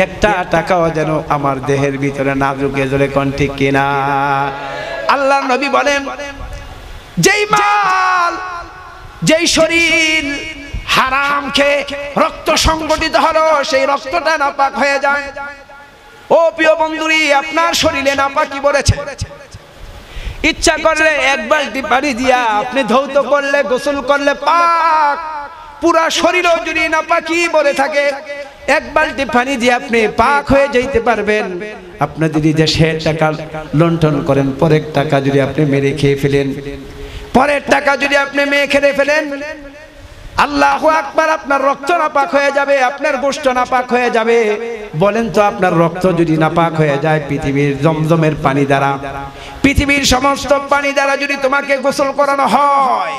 A: একটা টাকাও যেন আমার দেহের ভিতরে না ঢুকে। জোরে কোন ঠিক কিনা? আল্লাহর নবী বলেন, যেই মাল, যেই শরীর হারাম খেয়ে রক্ত সংগঠিত হলো, সেই রক্তটা নাপাক হয়ে যায়। ও প্রিয় বন্ধুরি, আপনার শরীরে নাপাকি বলেছে, ইচ্ছা করলে এক বালতি পানি দিয়া আপনি ধৌত করলে, গোসল করলে পাক, পুরা শরীরও যদি নাপাকি বলে থাকে, এক বালতি পানি দিয়ে আপনি পাক হয়ে যাইতে পারবেন। আপনি যদি দেশের টাকা লুণ্ঠন করেন, পরের টাকা যদি আপনি মেরে খেয়ে ফেলেন, পরের টাকা যদি আপনি মেরে খেয়ে ফেলেন, আল্লাহু আকবার, আপনার রক্ত নাপাক হয়ে যাবে, আপনার গোশত নাপাক হয়ে যাবে। বলেন তো, আপনার রক্ত যদি নাপাক হয়ে যায় পৃথিবীর জমজমের পানি দ্বারা, পৃথিবীর সমস্ত পানি দ্বারা যদি তোমাকে গোসল করানো হয়,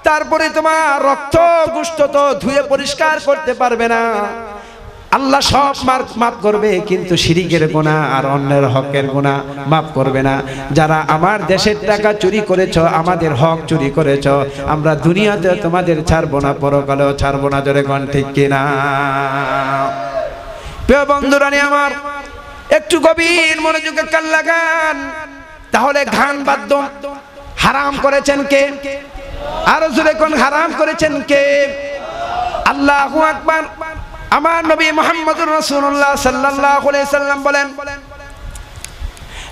A: তারপরে তোমার রক্ত গোশত তো ধুয়ে পরিষ্কার করতে পারবে না। আল্লাহ সব মাফ করবে, কিন্তু শিরিকের গুনাহ আর অন্যের হকের গুনাহ মাফ করবে না। যারা আমার দেশের টাকা চুরি করেছো, আমাদের হক চুরি করেছো, আমরা দুনিয়াতে তোমাদের ছাড়বো না, পরকালেও ছাড়বো না। জোরে কোন ঠিক কিনা? প্রিয় বন্ধুরা আমার, একটু গভীর মনোযোগে কান লাগান। তাহলে গান বাদ্য হারাম করেছেন কে? আরো জোরে কোন হারাম করেছেন কে? আল্লাহু আকবার। আমার নবী মুহাম্মদুর রাসূলুল্লাহ সাল্লাল্লাহু আলাইহি সাল্লাম বলেন,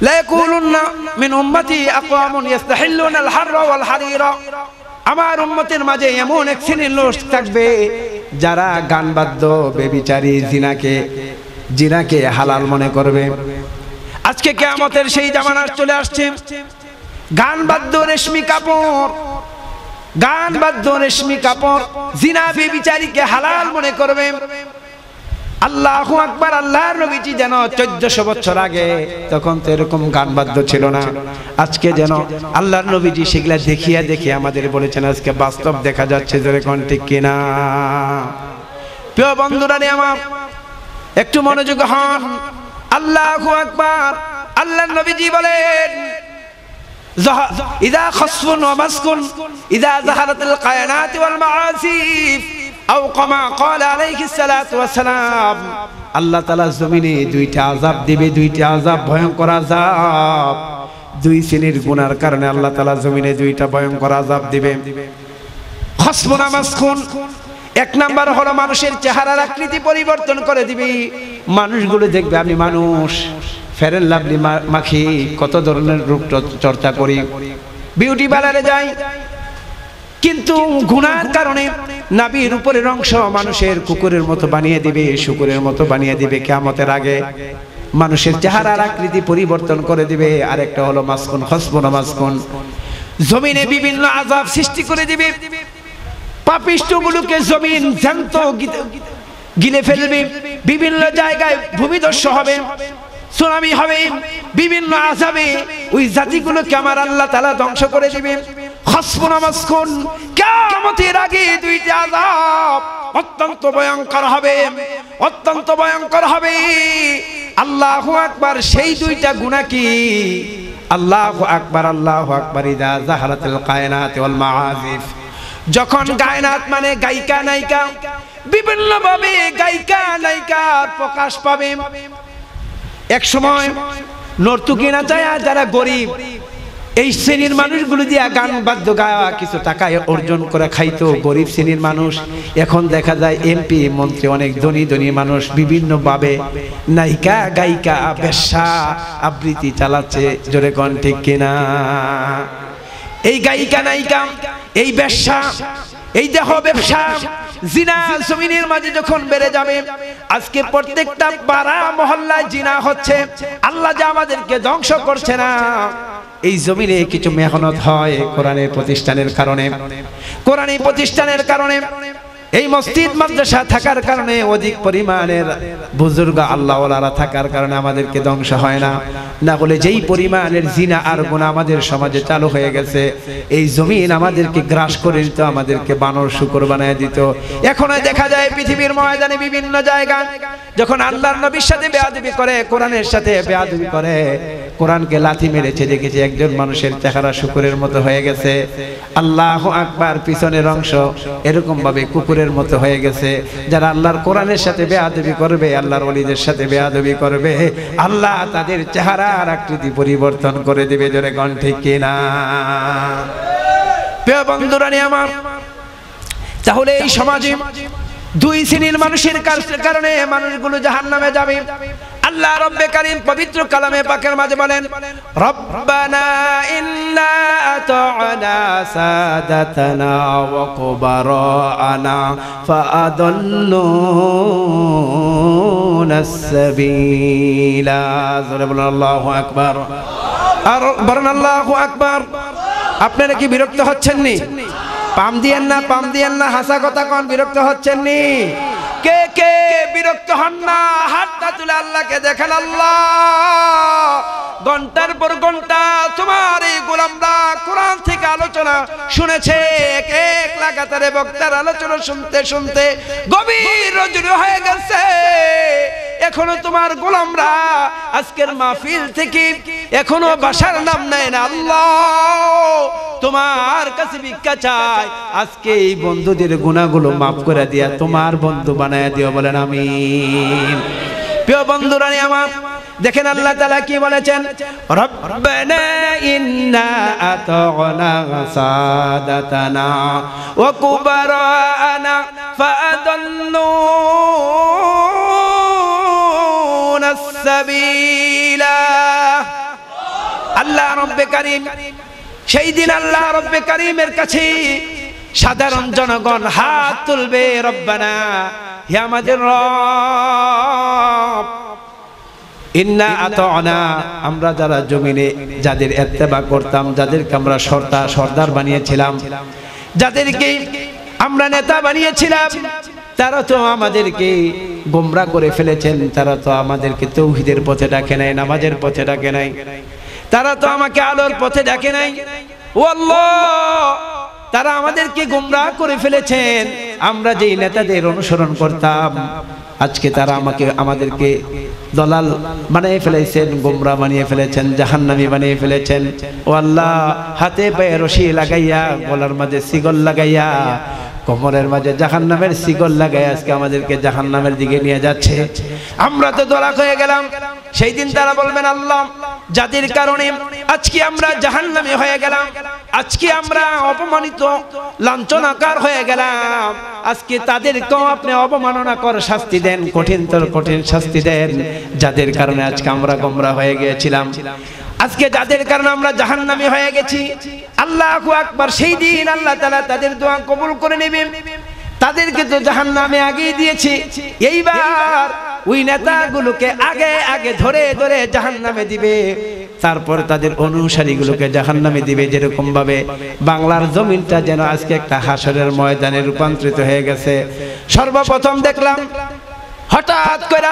A: লা ইয়াকুলুন্না মিন উম্মতি আকওয়ামুন ইস্তাহিল্লুনা আল হাররা ওয়াল হারিরা। আমার উম্মতের মাঝে এমন এক শ্রেণীর লোক থাকবে যারা গান বাদ্য, বেবিচারী, জিনাকে জিনাকে হালাল মনে করবে। আজকে কিয়ামতের সেই জামানা চলে আসছে, গান বাদ্য রেশমি কাপড়, গান বাদ্য রেশমি কাপড় জিনা ব্যভিচারীকে হালাল মনে করবে। আল্লাহু আকবার। আল্লাহর নবীজি যেন 1400 বছর আগে, তখন তো এরকম গান বাদ্য ছিল না, আজকে যেন আল্লাহর নবীজি সেগুলা দেখিয়া দেখিয়ে আমাদের বলেছেন, আজকে বাস্তব দেখা যাচ্ছে, যেরকম ঠিক কিনা। প্রিয় বন্ধুরা আমার, একটু মনোযোগ হন। আল্লাহু আকবার। আল্লাহর নবীজি বলেন, ইদা খাসফুন ওয়া মাসকুন ইদা যাহারাতিল কায়নাত ওয়াল মাআসিফ আও কামা ক্বালা আলাইহিস সালাতু ওয়াস সালাম। আল্লাহ তাআলা জমিনে দুইটা আযাব দিবে, দুইটা আযাব, ভয়ঙ্কর আযাব। দুই শ্রেণীর গুনার কারণে আল্লাহ তাআলা জমিনে দুইটা ভয়ঙ্কর আযাব দিবে। খাসফুন ওয়া মাসকুন, এক নাম্বার হলো মানুষের চেহারার আকৃতি পরিবর্তন করে দিবে। মানুষগুলো দেখবে আমি মানুষ, ফেয়ার এন্ড লাভলি মাখি, কত ধরনের রূপ চর্চা করি, বিউটি পার্লারে যাই, কিন্তু গুনার কারণে নাভির উপরের অংশ মানুষের কুকুরের মতো বানিয়ে দিবে, শুকুরের মতো বানিয়ে দিবে। কিয়ামতের আগে মানুষের চেহারার আকৃতি পরিবর্তন করে দিবে। আর একটা হলো মাসকুন, খাসফুন ওয়া মাসকুন, জমিনে বিভিন্ন আযাব সৃষ্টি করে দিবে। পাপিষ্ঠগুলোকে জমিন জ্যান্ত গিলে ফেলবে, বিভিন্ন জায়গায় ভূমিধস হবে, সুনামি হবে, বিভিন্ন আযাবে ওই জাতিগুলোকে আমার আল্লাহ তাআলা ধ্বংস করে দিবে। খাসফুন ওয়া মাসকুন, কিয়ামতের আগে দুইটা আযাব অত্যন্ত ভয়ঙ্কর হবে, অত্যন্ত ভয়ঙ্কর হবে। আল্লাহু আকবার। সেই দুইটা গুনাহ কি? আল্লাহু আকবার, আল্লাহু আকবার। ইদা যাহারাতিল কায়নাত ওয়াল মাআসিফ, যখন কায়নাত মানে গায়িকা নায়িকা, বিভিন্ন ভাবে গায়িকা নায়িকার প্রকাশ পাবে। এক সময় নর্তকী নাচায়া যারা গরিব, এই শ্রেণীর মানুষগুলো দিয়া গান বাদ্য গায়া কিছু টাকা অর্জন করে খাইতো গরিব শ্রেণীর মানুষ। এখন দেখা যায় এমপি মন্ত্রী, অনেক ধনী ধনী মানুষ বিভিন্ন ভাবে নায়িকা গায়িকা বেশ্যা আবৃত্তি চালাচ্ছে, জোরে কোন ঠিক কিনা। এই গায়িকা নায়িকা, এই বেশ্যা, এই দেহ ব্যবসা, জিনা জমিনের মাঝে যখন বেড়ে যাবে, আজকে প্রত্যেকটা পাড়া মহল্লায় জিনা হচ্ছে। আল্লাহ যে আমাদেরকে ধ্বংস করছে না, এই জমিনে কিছু মেহনত হয় কোরআনের প্রতিষ্ঠানের কারণে, কোরআনের প্রতিষ্ঠানের কারণে, এই মসজিদ মাদ্রাসা থাকার কারণে, অধিক পরিমাণের বুজুর্গ আল্লাহওয়ালারা থাকার কারণে আমাদেরকে ধ্বংস হয় না। না বলে যেই পরিমাণের জিনা আর গুনাহ আমাদের সমাজে চালু হয়ে গেছে, এই জমিন আমাদেরকে গ্রাস করে নিত, আমাদেরকে বানর শুকর বানায় দিত। এখনো দেখা যায় পৃথিবীর ময়দানে বিভিন্ন জায়গায় যখন আল্লাহর নবীর সাথে বেয়াদবি করে, কোরআনের সাথে বেয়াদবি করে, কোরআনকে লাথি মেরেছে, দেখেছি একজন মানুষের চেহারা শুকরের মতো হয়ে গেছে। আল্লাহু আকবার। পিছনের অংশ এরকম ভাবে কুকুরের মতো হয়ে গেছে। যারা আল্লাহর কোরআনের সাথে বেয়াদবি করবে, আল্লাহর ওলিদের সাথে বেয়াদবি করবে, আল্লাহ তাদের চেহারার আকৃতি পরিবর্তন করে দিবে, জোরে কোন ঠিক কিনা। প্রিয় বন্ধুরা আমার, তাহলে এই সমাজে দুই শ্রেণীর মানুষের কারণে মানুষগুলো জাহান্নামে যাবে। আল্লাহ রব্বে কারীম পবিত্র কালামে পাকের মাঝে বলেন, রব্বানা ইন্না আতা'না সাদাতানা ওয়া কুবারানা ফাআদাল্লুনাস সাবিলা। জোরে বলুন আল্লাহু আকবার। আর বলেন আল্লাহু আকবার। আপনারা কি বিরক্ত হচ্ছেন নি? পাম দিয়েন না, পাম দিয়েন না, হাসা কথা কোন, বিরক্ত হচ্ছেন নি? কে কে বিরক্ত হন না? হাতটা তুলে আল্লাহকে দেখেন। আল্লাহ, ঘন্টার পর ঘন্টা তোমার এই গোলামরা কোরআন থেকে আলোচনা শুনেছে, এক এক লাগাতারে বক্তার আলোচনা শুনতে শুনতে গভীর রজনী হয়ে গেছে। এখনো তোমার গোলামরা আজকের মাহফিল থেকে এখনো বাসার নাম নেয় না। আল্লাহ, তোমার কাছে ভিক্ষা চাই, আজকে এই বন্ধুদের গুনাহগুলো মাফ করে দিয়া তোমার বন্ধু বানায় দিও, বলেন আমিন। প্রিয় বন্ধুরা আমার, দেখেন আল্লাহ তাআলা কি বলেছেন, রব্বানা ইন্না আতা'না সাদাতানা ওয়া কুবারানা ফাআদাল্লুনাস সাবিলা। আল্লাহ রব্বে কারীম, সেই দিন আল্লাহ রব্বে কারীমের কাছে সাধারণ জনগণ হাত তুলবে, রব্বানা হে আমাদের রব, ইন্না আতানা, আমরা যারা জমিনে যাদের ইত্তেবা করতাম, যাদেরকে আমরা সর্দার বানিয়েছিলাম, যাদেরকে আমরা নেতা বানিয়েছিলাম, তারা তো আমাদেরকে গোমরাহ করে ফেলেছেন। তারা তো আমাদেরকে তাওহীদের পথে ডাকে নাই, নামাজের পথে ডাকে নাই, তারা তো আমাকে আলোর পথে ডাকে নাই। ও আল্লাহ, তারা আমাদেরকে গোমরাহ করে ফেলেছেন। আমরা যেই নেতাদের অনুসরণ করতাম, আজকে তারা আমাদেরকে দলাল বানিয়ে ফেলেছেন, গোমরাহ বানিয়ে ফেলেছেন, জাহান্নামী বানিয়ে ফেলেছেন। ও আল্লাহ, হাতে পায়ে রশি লাগাইয়া, গলার মাঝে শিকল লাগাইয়া, কোমরের মাঝে জাহান্নামের শিকল লাগাই আজকে আমাদেরকে জাহান্নামের দিকে নিয়ে যাচ্ছে। আমরা তো দলা হয়ে গেলাম। সেই দিন তারা বলবেন, আল্লাহ, যাদের কারণে আজকে আমরা জাহান্নামী হয়ে গেলাম, আজকে আমরা অপমানিত লাঞ্ছনাকার হয়ে গেলাম, আজকে তাদেরকেও আপনি অবমাননা করে শাস্তি দেন, কঠিন শাস্তি দেন, যাদের কারণে আজকে আমরা গোমরাহ হয়ে গিয়েছিলাম, আজকে যাদের কারণে আমরা জাহান্নামী হয়ে গেছি। আল্লাহু আকবার। সেই দিন আল্লাহ তাআলা তাদের দোয়া কবুল করে নেবেন। তাদেরকে তো জাহান্নামে আগেই দিয়েছি, এইবার ওই নেতাগুলোকে আগে ধরে জাহান্নামে দিবে, তারপর তাদের অনুসারীগুলোকে জাহান্নামে দিবে। যেরকম ভাবে বাংলার জমিনটা যেন আজকে একটা হাসরের ময়দানে রূপান্তরিত হয়ে গেছে। সর্বপ্রথম দেখলাম হঠাৎ করে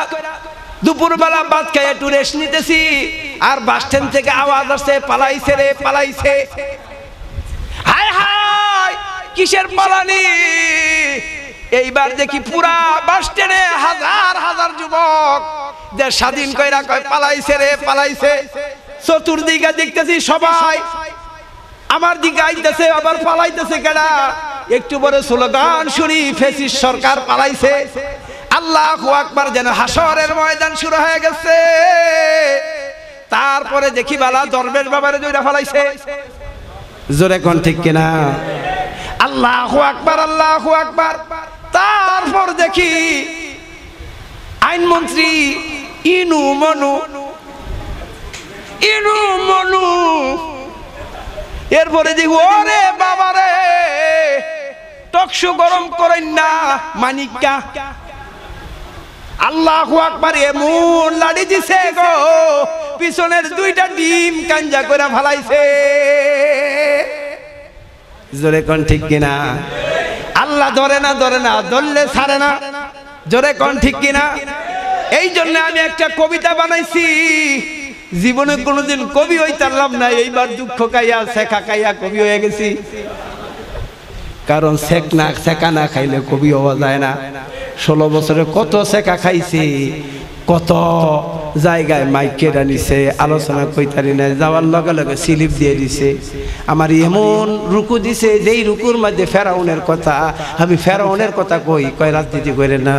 A: দুপুরবেলা ভাত খেয়ে একটু রেস্ট নিতেছি, আর বাস স্ট্যান্ড থেকে আওয়াজ আসছে, পালাইছে রে পালাইছে। হায় হায়, কিসের পালানি? এইবার দেখি পুরা বাস স্ট্যান্ডে হাজার যুবক দেশ স্বাধীন কইরা কয় পালাইছে রে পালাইছে। চতুর্দিকে দেখতেছি সবাই আমার দিকে আইতেছে, আবার পালাইতেছে কেডা? একটু বড় স্লোগান শুনি, ফ্যাসিস্ট সরকার পালাইছে। আল্লাহু আকবার, যেন হাসরের ময়দান শুরু হয়ে গেছে। তারপরে দেখি বালা দরবেশ বাবারে জয়রা ফলাইছে। জোরে কোন ঠিক কিনা? আল্লাহু আকবার, আল্লাহু আকবার। তারপর দেখি আইনমন্ত্রী ইনু মনু, এরপরে দেখি ওরে বাবারে, টকশো গরম করেন না মানিকা। আল্লাহু আকবার, এমন লাড়ি দিছে গো, পিছনের দুইটা ডিম কাঞ্জা করে ফালাইছে। জোরে কোন ঠিক কিনা? আল্লাহ ধরে না, ধরলে ছাড়ে না। জোরে কোন ঠিক কিনা? এই জন্য আমি একটা কবিতা বানাইছি। জীবনে কোনোদিন কবি হইতারলাম না, এইবার দুঃখ খাইয়া শেখা খাইয়া কবি হয়ে গেছি। কারণ শেখা না খাইলে কবি হওয়া যায় না। 16 বছরে কত শেখা খাইছি, কত জায়গায় মাইকে নিছে, আলোচনা কইতারি না, যাওয়ার লগে লগে স্লিপ দিয়ে দিছে। আমার এমন রুকু দিছে, যেই রুকুর মধ্যে ফেরাউনের কথা, আমি ফেরাউনের কথা কই রাজনীতি করে না।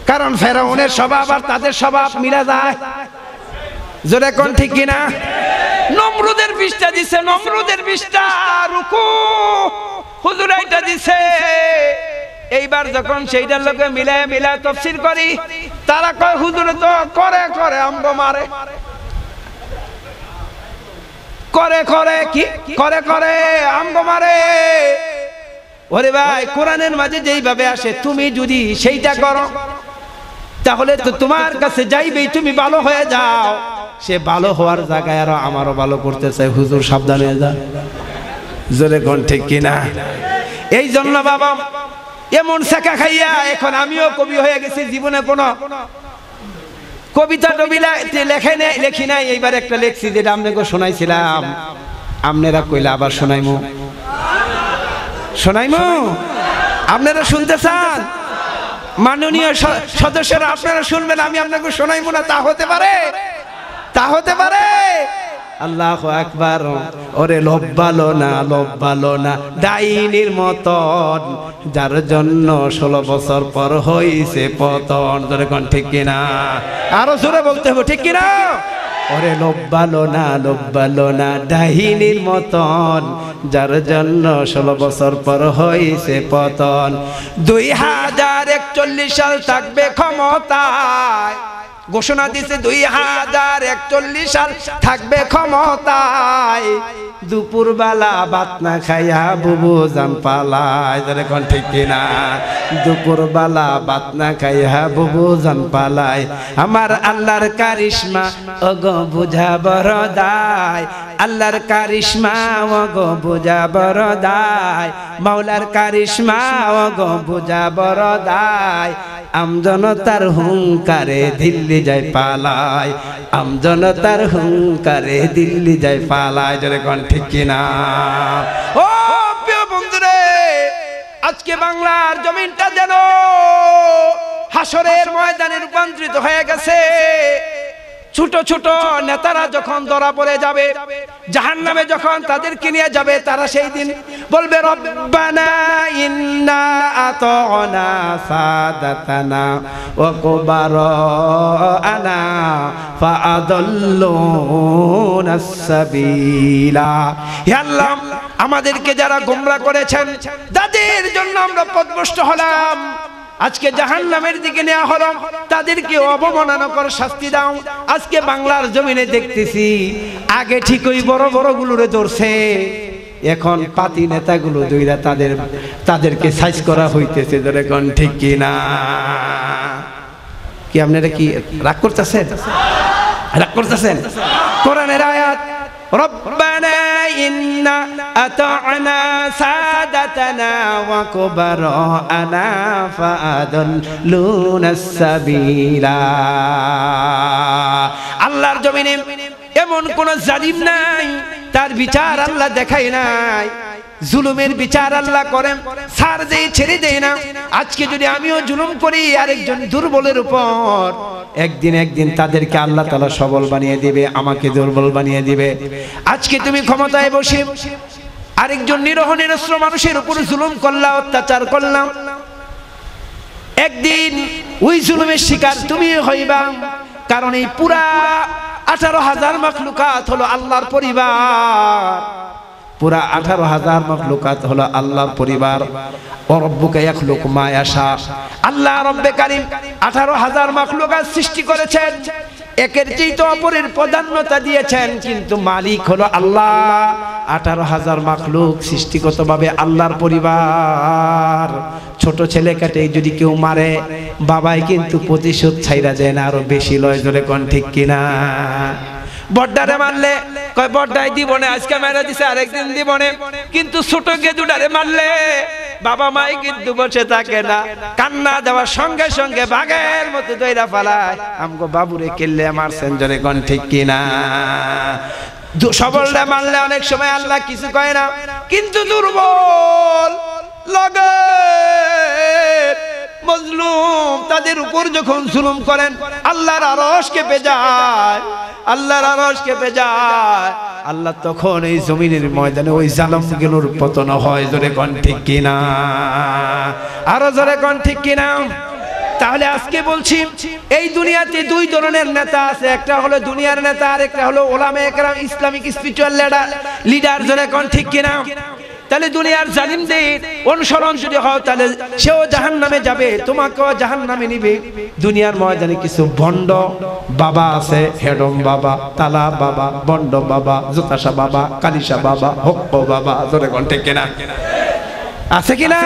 A: কারণ ফেরাউনের স্বভাব আর তাদের স্বভাব মিলা যায়। জোরে কোন ঠিক কিনা? নমরুদের পৃষ্ঠা দিছে, নমরুদের পৃষ্ঠা রুকু হুজুর এইটা দিছে। এইবার যখন সেইটার লোকে মিলায় তাফসীর করি, তারা কয় হুজুর তো করে আমগো মারে, করে কি করে আমগো মারে। ওরে ভাই, কোরআনের মাঝে যেইভাবে আসে, তুমি যদি সেইটা করো তাহলে তো তোমার কাছে যাইবেই, তুমি ভালো হয়ে যাও। সে ভালো হওয়ার জায়গায় আরো আমারও ভালো করতে চাই। হুজুর সাবধানে যা। জোরে কোন ঠিক কিনা? এই জন্য বাবা এমন শেখা খাইয়া এখন আমিও কবি হয়ে গেছি। জীবনে কোনো কবিতা টবিলা লেখি নাই, এইবার একটা লেখছি, যেটা আপনাকে শোনাইছিলাম। আপনারা কইলে আবার শোনাইমু, আপনারা শুনতে চান? মাননীয় সদস্যরা আপনারা শুনবেন, আমি আপনাকে শোনাইমু না? তা হতে পারে? আল্লাহু আকবার। ওরে লব্বালো না ডাইনির মতন, যার জন্য 16 বছর পর হইছে পতন। জোরে কোন ঠিক কিনা? আরো জোরে বলতে হবে, ঠিক কিনা? ওরে লব্বালো না ডাইনির মতন, যার জন্য 16 বছর পর হইছে পতন। 2041 সাল থাকবে ক্ষমতায়, ঘোষণা দিছে 2041 সাল থাকবে ক্ষমতায়। দুপুর বেলা ভাত না খাইয়া বুবু জান পালায়, জোরে কোন ঠিক কিনা? দুপুর বেলা ভাত না খাইয়া বুবু জান পালায়। আমার আল্লাহর কারিশমা ওগো বুঝা বড় দায়, আল্লাহর কারিশমা ওগো বুঝা বড় দায়, মাওলার কারিশমা ওগো বুঝা বড় দায়। আমজনতার হুঙ্কারে দিল্লি যায় পালায়, আমজনতার হুঙ্কারে দিল্লি যায় পালায়, জোরে কোন ঠিক কিনা? ও প্রিয় বন্ধুরে, আজকে বাংলার জমিনটা যেন হাসরের ময়দানে রূপান্তরিত হয়ে গেছে। ছোট ছোট নেতারা যখন ধরা পড়ে যাবে, জাহান্নামে যখন তাদেরকে নিয়ে যাবে, তারা সেই দিন বলবে রব্বানা ইন্না আতানা সাদাতানা ওয়া কুবারানা ফাআদাল্লুনাস সাবিলা। হে আল্লাহ, আমাদেরকে যারা গোমরা করেছেন তাদের জন্য আমরা পথভ্রষ্ট হলাম, আজকে জাহান্নামের দিকে নেওয়া হলো, তাদেরকে অবমাননাকর শাস্তি দাও। আজকে বাংলার জমিনে দেখতেছি আগে ঠিকই বড় বড় গুলোরে ধরছে, এখন পাতি নেতাগুলো দুইরা তাদেরকে সাইজ করা হইতেছে, ধরে কোন ঠিক কিনা? কি আপনারা কি রাগ করতেছেন? রাগ করতেছেন? কোরআনের আয়াত রব্বানা ইন্না আতা'না সাদাতানা ওয়া কুবারানা ফাআদাল্লুনাস সাবিলা। আল্লাহর জমিনে এমন কোন জালিম নাই, তার বিচার আল্লাহ দেখায় নাই। জুলুমের বিচার আল্লাহ করেন, ছাড় দেয়, ছেড়ে দেয় না। আজকে যদি আমিও জুলুম করি আরেকজন দুর্বলের উপর, একদিন তাদেরকে আল্লাহ তাআলা সবল বানিয়ে দিবে, আমাকে দুর্বল বানিয়ে দিবে। আজকে তুমি ক্ষমতায় বসে আরেকজন নিরহ নিরস্ত্র মানুষের উপর জুলুম করলা, অত্যাচার করলাম, একদিন ওই জুলুমের শিকার তুমি হইবা। কারণ এই পুরা 18,000 মাখলুকাত হলো আল্লাহর পরিবার, পুরা 18,000 মাখলুকাত হলো আল্লাহর পরিবার। ও রব্বুকা ইয়াখলুকু মা ইয়াশা। আল্লাহ রব্বে কারীম 18,000 মাখলুকাত সৃষ্টি করেছেন, একের চেয়ে অপরের প্রাধান্যতা দিয়েছেন, কিন্তু মালিক হলো আল্লাহ। 18,000 মাখলুক সৃষ্টিগতভাবে আল্লাহর পরিবার। ছোট ছেলে কাটে যদি কেউ মারে, বাবাই কিন্তু প্রতিশোধ ছাইরা যায় না, আরো বেশি লয়, জোরে কোন ঠিক কিনা? বড়ডারে মারলে কয় বড়ডাই দিব না, আজকে মেরে দিছে আরেকদিন দিব না, কিন্তু ছোট গেদুডারে মারলে বাবা মাই কিন্তু বসে থাকে না, কান্না দেওয়ার সঙ্গে সঙ্গে বাঘের মতো দইরা পালায়, আমগো বাবুরে কেল্লে মারছেন, জোরে কোন ঠিক কিনা? সবলটা মারলে অনেক সময় আল্লাহ কিছু কয় না, কিন্তু দুর্বল লাগে মজলুম তাদের উপর যখন জুলুম করেন, আল্লাহর আরশ কেঁপে যায়, আল্লাহর আরশ কেঁপে যায়। আল্লাহ তখন এই জমিনের ময়দানে ওই জালিমগুলোর পতন হয়, জোরে কোন ঠিক কিনা? আরো জোরে কোন ঠিক কিনা? তাহলে আজকে বলছি, এই দুনিয়াতে দুই ধরনের নেতা আছে, একটা হলো দুনিয়ার নেতা, আর একটা হলো উলামায়ে কেরাম, ইসলামিক স্পিরিচুয়াল লিডার, জোরে কোন ঠিক কিনা? তাহলে দুনিয়ার জালিমদের অনুসরণ যদি হয়, তাহলে সেও জাহান্নামে যাবে, তোমাকেও জাহান্নামে নিবে। দুনিয়ার ময়দানে কিছু ভণ্ড বাবা আছে, হেডম বাবা, তালা বাবা, ভণ্ড বাবা, জোতাসা বাবা, কালিসা বাবা, হক্ক বাবা, জোরে কোন ঠিক কিনা? আছে কিনা?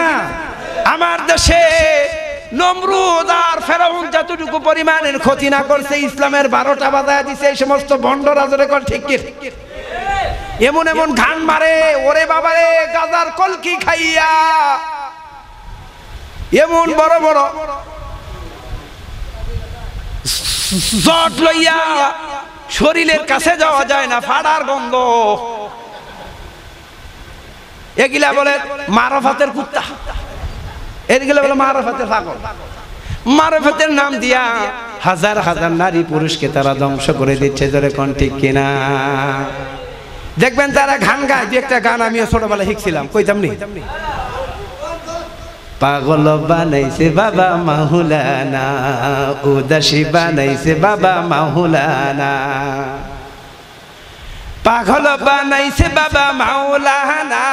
A: আমার দেশে নমরুদ আর ফেরাউন যতটুকু পরিমাণের ক্ষতি না করছে, ইসলামের 12টা বাজায় দিছে এই সমস্ত ভণ্ডরা, জোরে কোন ঠিক কিনা? এমন এমন ঘান মারে, ওরে বাবারে, গাজার কলকি খাইয়া এমন বড় বড় জট লইয়া শরীরের কাছে যাওয়া যায় না, ফাড়ার গন্ধ। এগুলা বলে মারফাতের কুত্তা, এগুলা বলে মারফাতের পাগল। মারফাতের নাম দিয়া হাজার হাজার নারী পুরুষকে তারা ধ্বংস করে দিচ্ছে, জোরে কোন ঠিক কিনা? দেখবেন তারা গান গায়, একটা গান আমিও ছোটবেলায় শিখছিলাম, কইতাম নি? পাগল বানাইছে বাবা মাওলানা, উদাসী বানাইছে বাবা মাওলানা, পাগল বানাইছে বাবা মাওলানা,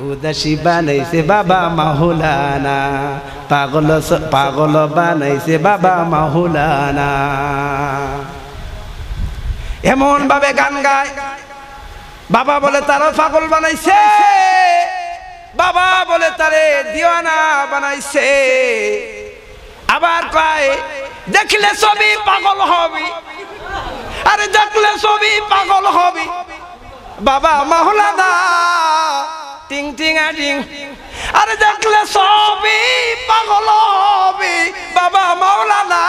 A: উদাসী বানাইছে বাবা মাওলানা, পাগল বানাইছে বাবা মাওলানা। এমন ভাবে গান গায়, বাবা বলে তারও পাগল বানাইছে, বাবা বলে তারে দিওয়ানা বানাইছে। আবার কয় দেখলে ছবি পাগল হবি, আরে দেখলে ছবি পাগল হবি। বাবা মাওলানা টিং টিং টিং, আরে দেখলে ছবি পাগল হবি। বাবা মাওলানা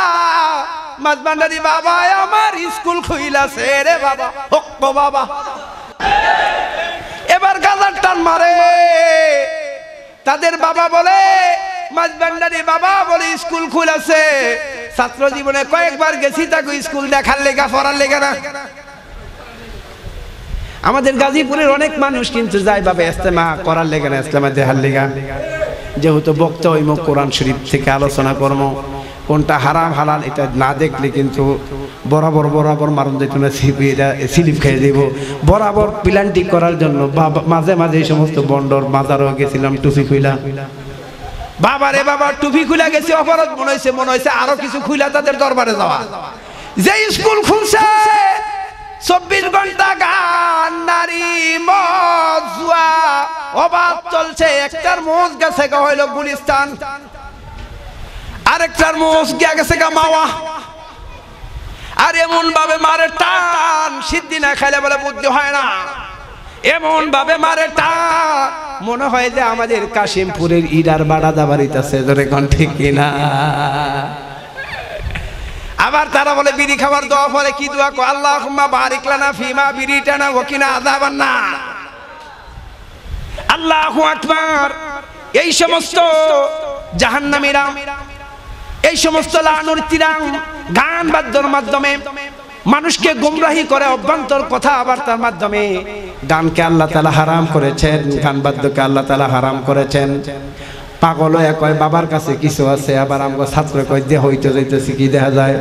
A: মাঝবান্ডারি বাবা আমার স্কুল খুইলাছে রে বাবা। ও বাবা এবার গাজার টান মারে। তাদের বাবা বলে মাঝবান্ডারি বাবা বলে স্কুল খুলেছে। ছাত্র জীবনে কয়েকবার গেছি তাকে স্কুল দেখার লেগা পড়ার লেগা না। আমাদের গাজীপুরের অনেক মানুষ কিন্তু যায় বাবা ইস্তেমা করার লেগা না, ইস্তেমা দেখার লেগা। যেহেতু বক্তা হইম কোরআন শরীফ থেকে আলোচনা করবো, কোনটা হারাম হালাল এটা না দেখলে কিন্তু বরাবর বরাবর মারণ যেত না, স্লিপ খেয়ে দেব। বরাবর প্ল্যান্টিং করার জন্য মাঝে মাঝে এই সমস্ত বন্ডর মাজারও গেছিলাম টুপি খুইলা। বাবারে বাবা টুপি খুলা গেছে, অপরাধ মনে হয়েছে আরো কিছু খুইলা তাদের দরবারে যাওয়া। যে স্কুল খুলছে 24 ঘন্টা গান, নারী, মদ, জুয়া অবাধ চলছে। একটার মোজ গেছে গা হইল গুলিস্তান, আরেকটার মোজ গিয়া গেছে গা মাওয়া। আর এমন ভাবে মারে টান, সিদ্ধি না খাইলে বলে বুদ্ধি হয় না। এমন ভাবে মারে টান মনে হয় যে আমাদের কাশিমপুরের ইরার বাড়া দাবারিতেছে। ধরে কোন ঠিক কিনা? আবার তারা বলে বিড়ি খাবার দোয়া পরে কি দোয়া কো? আল্লাহুম্মা বারিক লানা ফিমা বিরিটানা ওয়া কিনা আযাবান নার। আল্লাহু আকবার। এই সমস্ত জাহান্নামীরা, এই সমস্ত লানুরতিরা গান বাদ্যর মাধ্যমে মানুষকে গুমরাহি করে, অভ্যন্তর কথাবার্তার মাধ্যমে। গানকে আল্লাহ তাআলা হারাম করেছেন, গান বাদ্যকে আল্লাহ তাআলা হারাম করেছেন। পাগল হয়ে কয় বাবার কাছে কিছু আছে, আবার আমগো ছাত্র কয় দেহ হইতে যাইতেছি। কি দেখা যায়?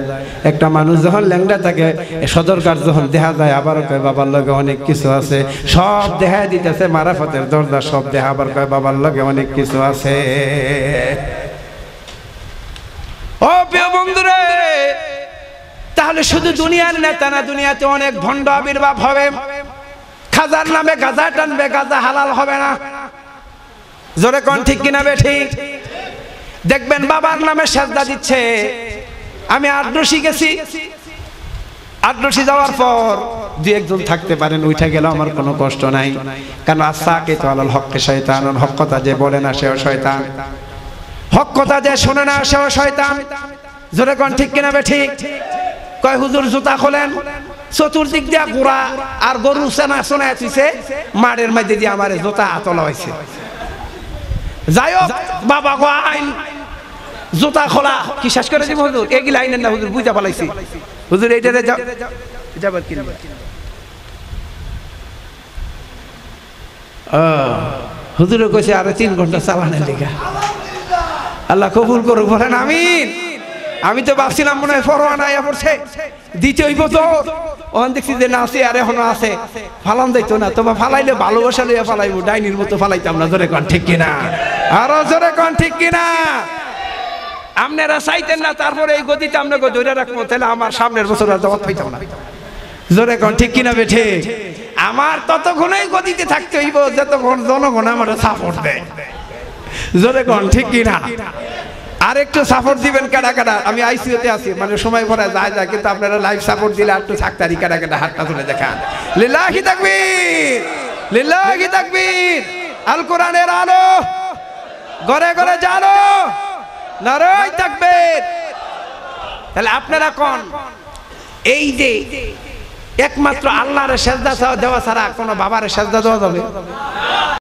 A: একটা মানুষ যখন ল্যাংড়া থাকে, সদরকার যখন দেখা যায়, আবার কয় বাবার লগে অনেক কিছু আছে। সব দেখা দিতেছে মারাফতের দরজা, সব দেখা, আবার কয় বাবার লগে অনেক কিছু আছে। ও প্রিয় বন্ধুরে, তাহলে শুধু দুনিয়ার নেতা না, দুনিয়াতে অনেক ভণ্ড আবির্ভাব হবে। খাজার নামে গাঁজা টানবে, গাঁজা হালাল হবে না। জোরে কোন ঠিক কিনা বে ঠিক? দেখবেন বাবার নামে সেজদা দিচ্ছে। আমি আটরশি গেছি, আটরশি যাওয়ার পর দুই একজন থাকতে পারেন, উঠে গেল আমার কোনো কষ্ট নাই। কারণ আসাকে তো আলাল হককে শয়তান, হক কথা যে বলে না সেও শয়তান, হক কথা যে শোনে না সেও শয়তান। জোরে কোন ঠিক কিনা বে ঠিক? কয় হুজুর জুতা খোলেন, চতুর্দিক দিয়া গোড়া আর গরু সেনা শোনায় তুইছে, মাড়ের মধ্যে দিয়ে আমার জুতা তোলা হয়েছে। যাই হোক বাবা গো আইন জুতা খোলা কি শেষ করে দিব হুজুর? এগুলা আইনেন না হুজুর, বুঝা পালাইছি হুজুর। এইটারে যাবার কি হুজুরে কইছে আরো 3 ঘন্টা চালানের লেগা। আল্লাহ কবুল করুক, বলেন আমিন। আমি তো ভাবছিলাম মনে হয় ফরওয়ানা আয়া পড়ছে, দিতে হইব তো। ওখান দেখছি যে না আছে, আর এখনো আছে, ফালান যাইতো না। তোমার ফালাইলে ভালোবাসা লইয়া ফালাইবো, ডাইনির মতো ফালাইতাম না। জোরে কোন ঠিক কিনা? আরো জোরে কোন ঠিক কিনা? আপনারা চাইতেন না, তারপরে এই গতিতে আপনাকে ধরে রাখবো, তাহলে আমার সামনের বছর আর জবাব পাইতাম না। জোরে কোন ঠিক কিনা বেঠে? আমার ততক্ষণই গতিতে থাকতে হইব যতক্ষণ জনগণ আমার সাপোর্ট দেয়। জোরে কোন ঠিক কিনা? আর একটু সাপোর্ট দিবেন কাটা কাটা। আমি আইসিইউতে আছি, মানে সময় পরে যায় যায়, কিন্তু আপনারা লাইভ সাপোর্ট দিলে একটু থাকতারি কাটা কাটা হাতটা তুলে দেখান। লিল্লাহি তাকবীর, লিল্লাহি তাকবীর। আল কোরআনের আলো ঘরে ঘরে জানো, নারায়ে তাকবীর। তাহলে আপনারা কোন এই যে একমাত্র আল্লাহর সেজদা দেওয়া ছাড়া কোনো বাবার সেজদা দেওয়া যাবে?